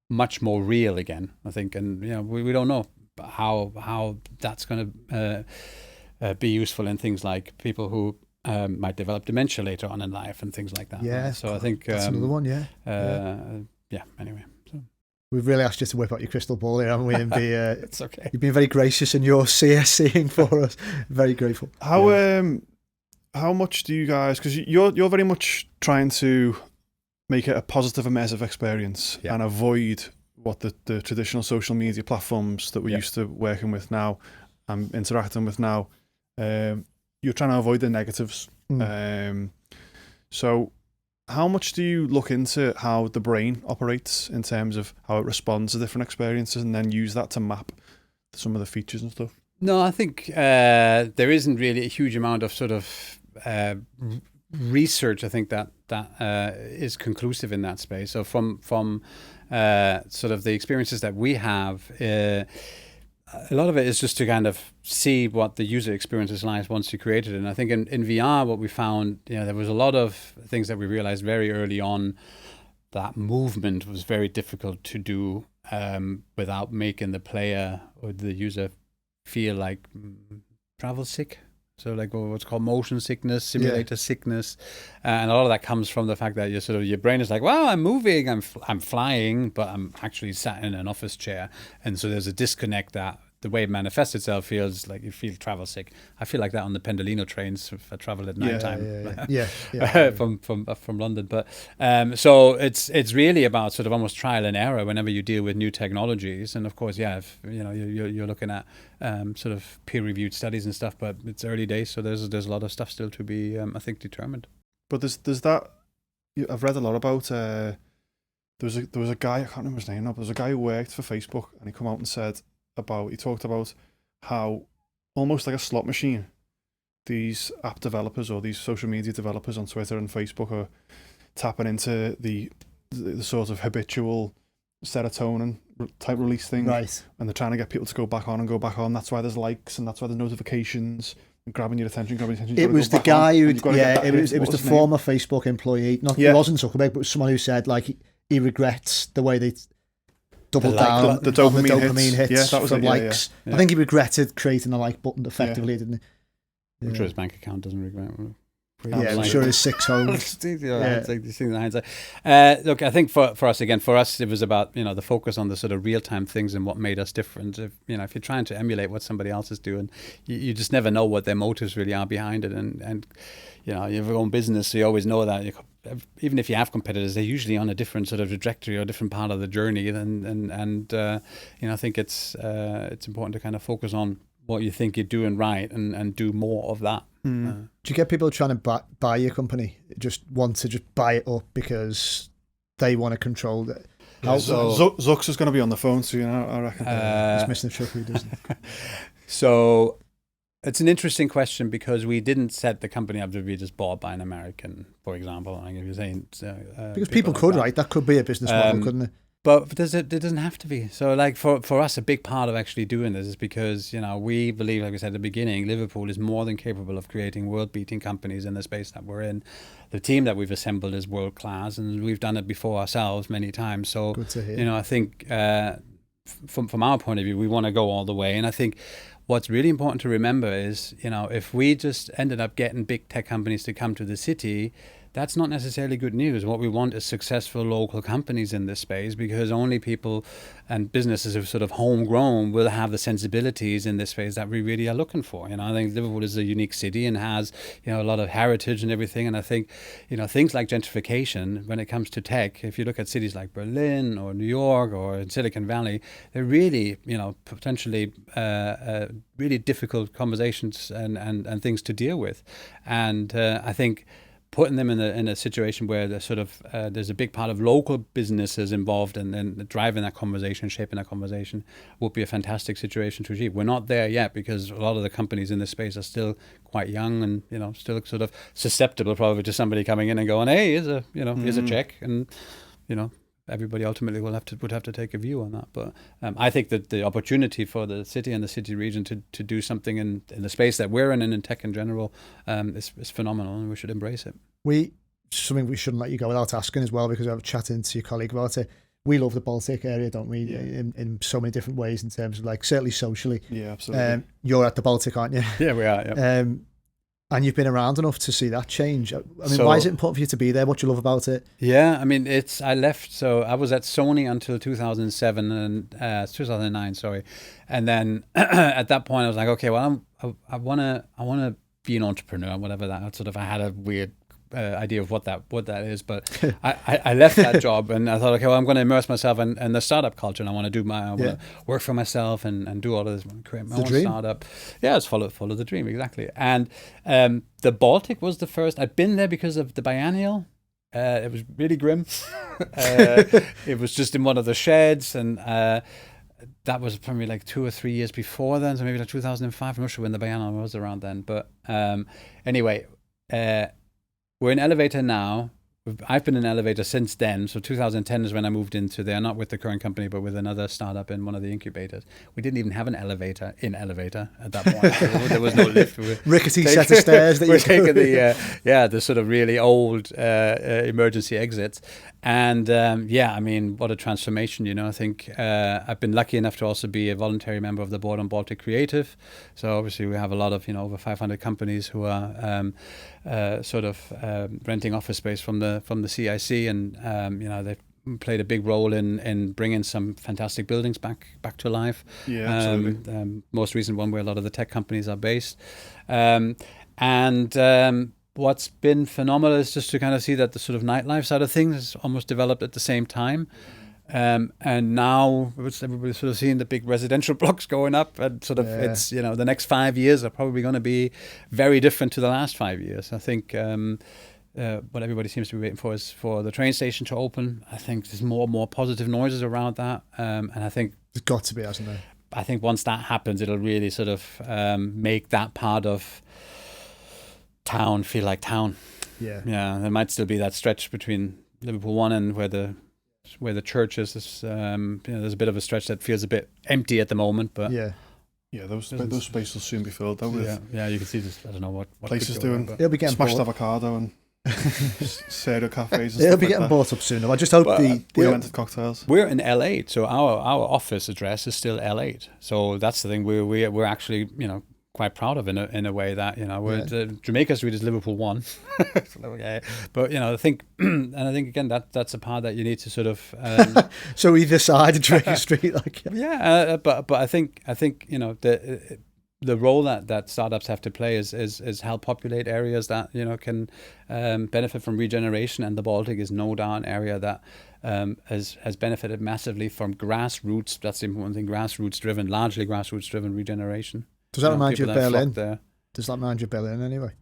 much more real again, I think. And we don't know how that's going to be useful in things like people who might develop dementia later on in life and things like that. Yeah. Right? So I think that's another one. Anyway. So. We've really asked you to whip out your crystal ball here, haven't we? And be, it's okay. You've been very gracious in your seeing for us. Very grateful. How much do you guys, because you're very much trying to make it a positive immersive experience and avoid what the traditional social media platforms that we're used to working with now and interacting with now. You're trying to avoid the negatives. So how much do you look into how the brain operates in terms of how it responds to different experiences, and then use that to map some of the features and stuff? No, I think there isn't really a huge amount of sort of research, I think, that is conclusive in that space. So from sort of the experiences that we have, a lot of it is just to kind of see what the user experience is like once you create it. And I think in VR, what we found, there was a lot of things that we realized very early on, that movement was very difficult to do without making the player or the user feel like travel sick. So like what's called motion sickness, simulator sickness, and a lot of that comes from the fact that your brain is like, well, I'm moving, I'm flying, but I'm actually sat in an office chair, and so there's a disconnect that the way it manifests itself feels like you feel travel sick. I feel like that on the Pendolino trains if I travel at night time from London. But so it's really about sort of almost trial and error whenever you deal with new technologies. And of course, if you're looking at sort of peer-reviewed studies and stuff, but it's early days, so there's a lot of stuff still to be I think determined. But there's that. I've read a lot about. There was a guy, I can't remember his name now, but there was a guy who worked for Facebook, and he come out and said he talked about how almost like a slot machine, these app developers or these social media developers on Twitter and Facebook are tapping into the sort of habitual serotonin type release thing, right? And they're trying to get people to go back on. That's why there's likes, and that's why there's notifications, and grabbing your attention. It was the guy who, it was the former Facebook employee. It wasn't Zuckerberg, but someone who said like he regrets the way they doubled down the dopamine hits from likes. Yeah. I think he regretted creating a like button effectively, didn't he? I'm sure his bank account doesn't regret. I'm sure his 6 homes. Look, I think for us it was about the focus on the sort of real time things and what made us different. If you're trying to emulate what somebody else is doing, you just never know what their motives really are behind it. And you have your own business, so you always know that even if you have competitors, they're usually on a different sort of trajectory or a different part of the journey. And I think it's important to kind of focus on what you think you're doing right and do more of that. Do you get people trying to buy your company, just want to just buy it up because they want to control it? Zux is going to be on the phone soon, I reckon. He's missing the trick, he doesn't. So it's an interesting question, because we didn't set the company up to be just bought by an American, for example. Like if you're saying, because people could, right? That could be a business model, couldn't it? But it doesn't have to be. So like for us, a big part of actually doing this is because, we believe, like I said at the beginning, Liverpool is more than capable of creating world-beating companies in the space that we're in. The team that we've assembled is world-class, and we've done it before ourselves many times. So, good to hear. I think from our point of view, we want to go all the way. And I think what's really important to remember is, if we just ended up getting big tech companies to come to the city, that's not necessarily good news. What we want is successful local companies in this space, because only people and businesses who are sort of homegrown will have the sensibilities in this space that we really are looking for. I think Liverpool is a unique city and has, a lot of heritage and everything. And I think, things like gentrification, when it comes to tech, if you look at cities like Berlin or New York or in Silicon Valley, they're really, potentially really difficult conversations and things to deal with. And I think putting them in a situation where there's sort of there's a big part of local businesses involved and driving that conversation, shaping that conversation, would be a fantastic situation to achieve. We're not there yet because a lot of the companies in this space are still quite young and still sort of susceptible probably to somebody coming in and going, hey, here's a check, and everybody ultimately would have to take a view on that. But I think that the opportunity for the city and the city region to do something in the space that we're in and in tech in general is phenomenal, and we should embrace it. Something we shouldn't let you go without asking as well, because I was chatting to your colleague about it. We love the Baltic area, don't we? Yeah. In so many different ways, in terms of like certainly socially. Yeah, absolutely. You're at the Baltic, aren't you? Yeah, we are. Yeah. And you've been around enough to see that change. I mean, why is it important for you to be there? What do you love about it? Yeah, I mean, I left, so I was at Sony until 2007 and 2009, sorry. And then at that point I was like, okay, well, I want to be an entrepreneur, whatever that sort of, I had a weird idea of what that is, but I left that job and I thought, okay, well, I'm going to immerse myself in the startup culture, and I want to work for myself and do all of this, create my own startup. Yeah, it's follow the dream, exactly. And the Baltic was the first. I'd been there because of the biennial. It was really grim. It was just in one of the sheds, and that was probably like 2 or 3 years before then, so maybe like 2005. I'm not sure when the biennial was around then, but anyway. We're in elevator now. I've been in elevator since then. So 2010 is when I moved into there, not with the current company, but with another startup in one of the incubators. We didn't even have an elevator at that point. There was no lift. Rickety set of stairs that we're taking the sort of really old emergency exits. And I mean, what a transformation, I think I've been lucky enough to also be a voluntary member of the board on Baltic Creative. So obviously we have a lot of, over 500 companies who are renting office space from the CIC, and they've played a big role in bringing some fantastic buildings back to life. Yeah, absolutely. Most recent one where a lot of the tech companies are based. What's been phenomenal is just to kind of see that the sort of nightlife side of things has almost developed at the same time. And now everybody's sort of seeing the big residential blocks going up, and sort of it's, the next 5 years are probably going to be very different to the last 5 years. I think what everybody seems to be waiting for is for the train station to open. I think there's more and more positive noises around that. And I think there's got to be, hasn't there? I think once that happens, it'll really sort of make that part of town feel like town. Yeah, there might still be that stretch between Liverpool 1 and where the church is. There's a bit of a stretch that feels a bit empty at the moment, but those spaces will soon be filled though with you can see this. I don't know what places doing. They'll be getting smashed avocado and pseudo cafes. And They'll be getting bought up soon. I just hope the invented cocktails. We're in L8, so our office address is still L8. So that's the thing we're actually quite proud of in a way that Jamaica Street is Liverpool 1. But I think again that's a part that you need to sort of so either side of Jamaica Street, but I think the role that startups have to play is help populate areas that can benefit from regeneration, and the Baltic is no doubt an area that has benefited massively from grassroots. That's the important thing, largely grassroots driven regeneration. Does that remind you of Berlin? Does that remind you of Berlin in any way?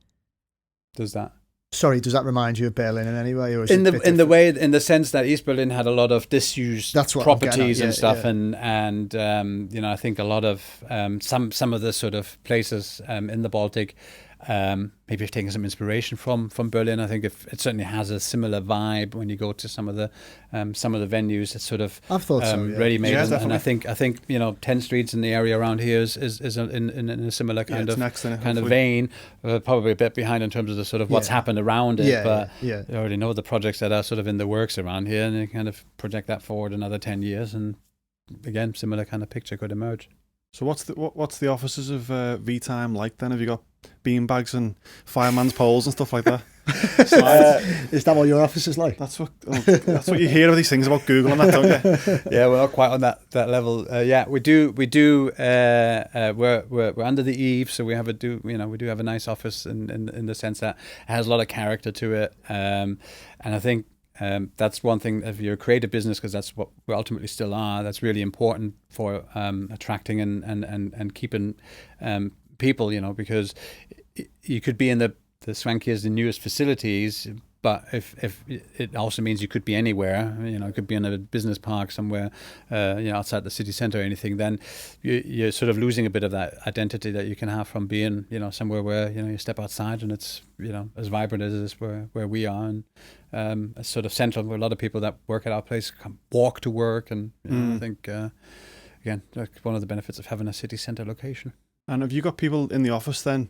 Does that? Sorry, does that remind you of Berlin in any way, or is in the sense that East Berlin had a lot of disused properties and stuff, and I think a lot of some of the sort of places in the Baltic maybe have taken some inspiration from Berlin. I think it certainly has a similar vibe when you go to some of the venues. It's sort of I've thought so, yeah. ready-made, Yeah, and I think 10 Streets in the area around here is in a similar kind of vein. Probably a bit behind in terms of the sort of what's happened around it, but you already know the projects that are sort of in the works around here, and you kind of project that forward another 10 years, and again, similar kind of picture could emerge. So what's the offices of vTime like then? Have you got beanbags and fireman's poles and stuff like that? Is that what your office is like? That's what you hear of these things about Google and that, don't you? Yeah, we're not quite on that level. We do. We're under the eave, so we do have a nice office in the sense that it has a lot of character to it, and I think. That's one thing if you're a creative business, because that's what we ultimately still are. That's really important for attracting and keeping people, because you could be in the swankiest and newest facilities, but if it also means you could be anywhere, it could be in a business park somewhere, outside the city center or anything, then you're sort of losing a bit of that identity that you can have from being, somewhere where, you step outside and it's, as vibrant as it is where we are, and it's sort of central where a lot of people that work at our place walk to work, and I think, again, like one of the benefits of having a city center location. And have you got people in the office then,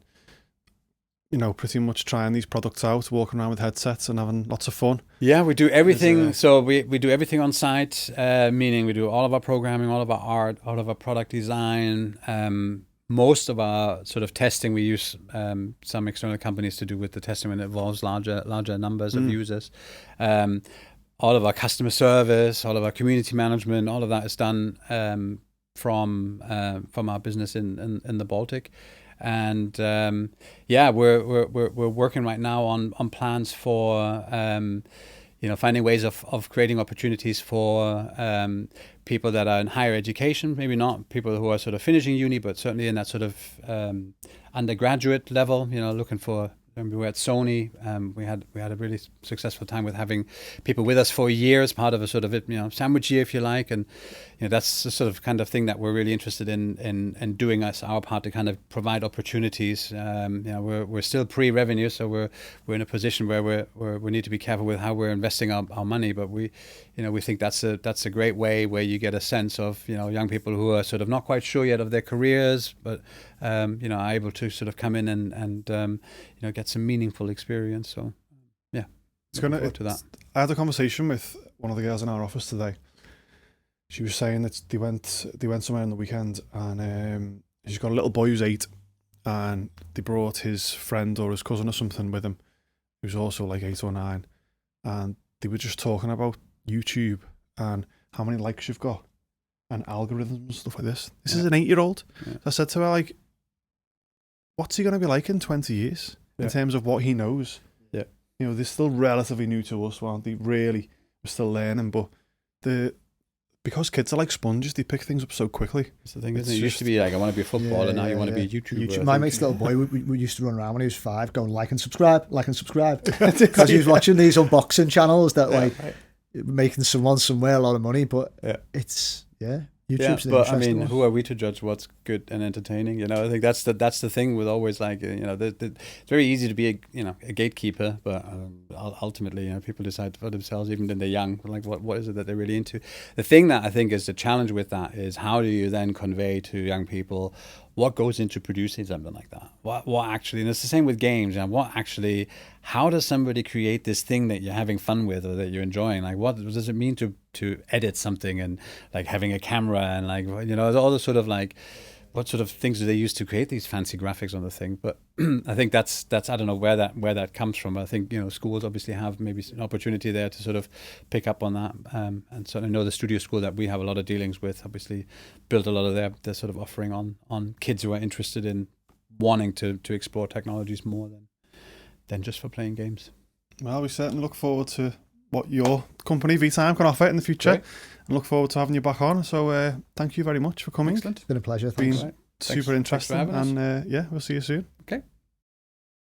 pretty much trying these products out, walking around with headsets and having lots of fun? Yeah, we do everything. So we do everything on site, meaning we do all of our programming, all of our art, all of our product design. Most of our sort of testing, we use some external companies to do with the testing when it involves larger numbers of users. All of our customer service, all of our community management, all of that is done from our business in the Baltic. And we're working right now on plans for finding ways of creating opportunities for people that are in higher education, maybe not people who are sort of finishing uni, but certainly in that sort of undergraduate level, looking for. Remember, we were at Sony. We had a really successful time with having people with us for a year as part of a sort of sandwich year, if you like, and that's the sort of kind of thing that we're really interested in doing as our part to kind of provide opportunities. We're still pre-revenue, so we're in a position where we need to be careful with how we're investing our money, but we think that's a great way where you get a sense of young people who are sort of not quite sure yet of their careers, but are able to sort of come in and get some meaningful experience. So it's gonna to that. I had a conversation with one of the girls in our office today. She was saying that they went somewhere on the weekend, and she's got a little boy who's 8, and they brought his friend or his cousin or something with him, who's also like 8 or 9, and they were just talking about YouTube and how many likes you've got and algorithms and stuff like this. This is an 8-year-old. Yeah. So I said to her, like, what's he going to be like in 20 years in terms of what he knows? Yeah. They're still relatively new to us, aren't they? Really, we're still learning, but because kids are like sponges, they pick things up so quickly. That's the thing, isn't it? It used to be like, I want to be a footballer, now you want to be a YouTuber. My mate's little boy, we used to run around when he was 5 going like and subscribe, because he was watching these unboxing channels that making someone somewhere a lot of money, but it's YouTube's but I mean, who are we to judge what's good and entertaining? I think that's the thing with always like it's very easy to be a gatekeeper, but ultimately people decide for themselves even when they're young, like what is it that they're really into. The thing that I think is the challenge with that is how do you then convey to young people what goes into producing something like that? What actually, and it's the same with games. How does somebody create this thing that you're having fun with or that you're enjoying? Like, what does it mean to edit something, and like having a camera and like all the sort of like, what sort of things do they use to create these fancy graphics on the thing? But I think that's I don't know where that comes from. I think schools obviously have maybe an opportunity there to sort of pick up on that. And certainly know the studio school that we have a lot of dealings with obviously built a lot of their sort of offering on kids who are interested in wanting to explore technologies more than just for playing games. Well, we certainly look forward to what your company vTime can offer in the future. Great. And look forward to having you back on. So thank you very much for coming. Excellent. It's been a pleasure. Thanks. Been super interesting. And we'll see you soon. Okay.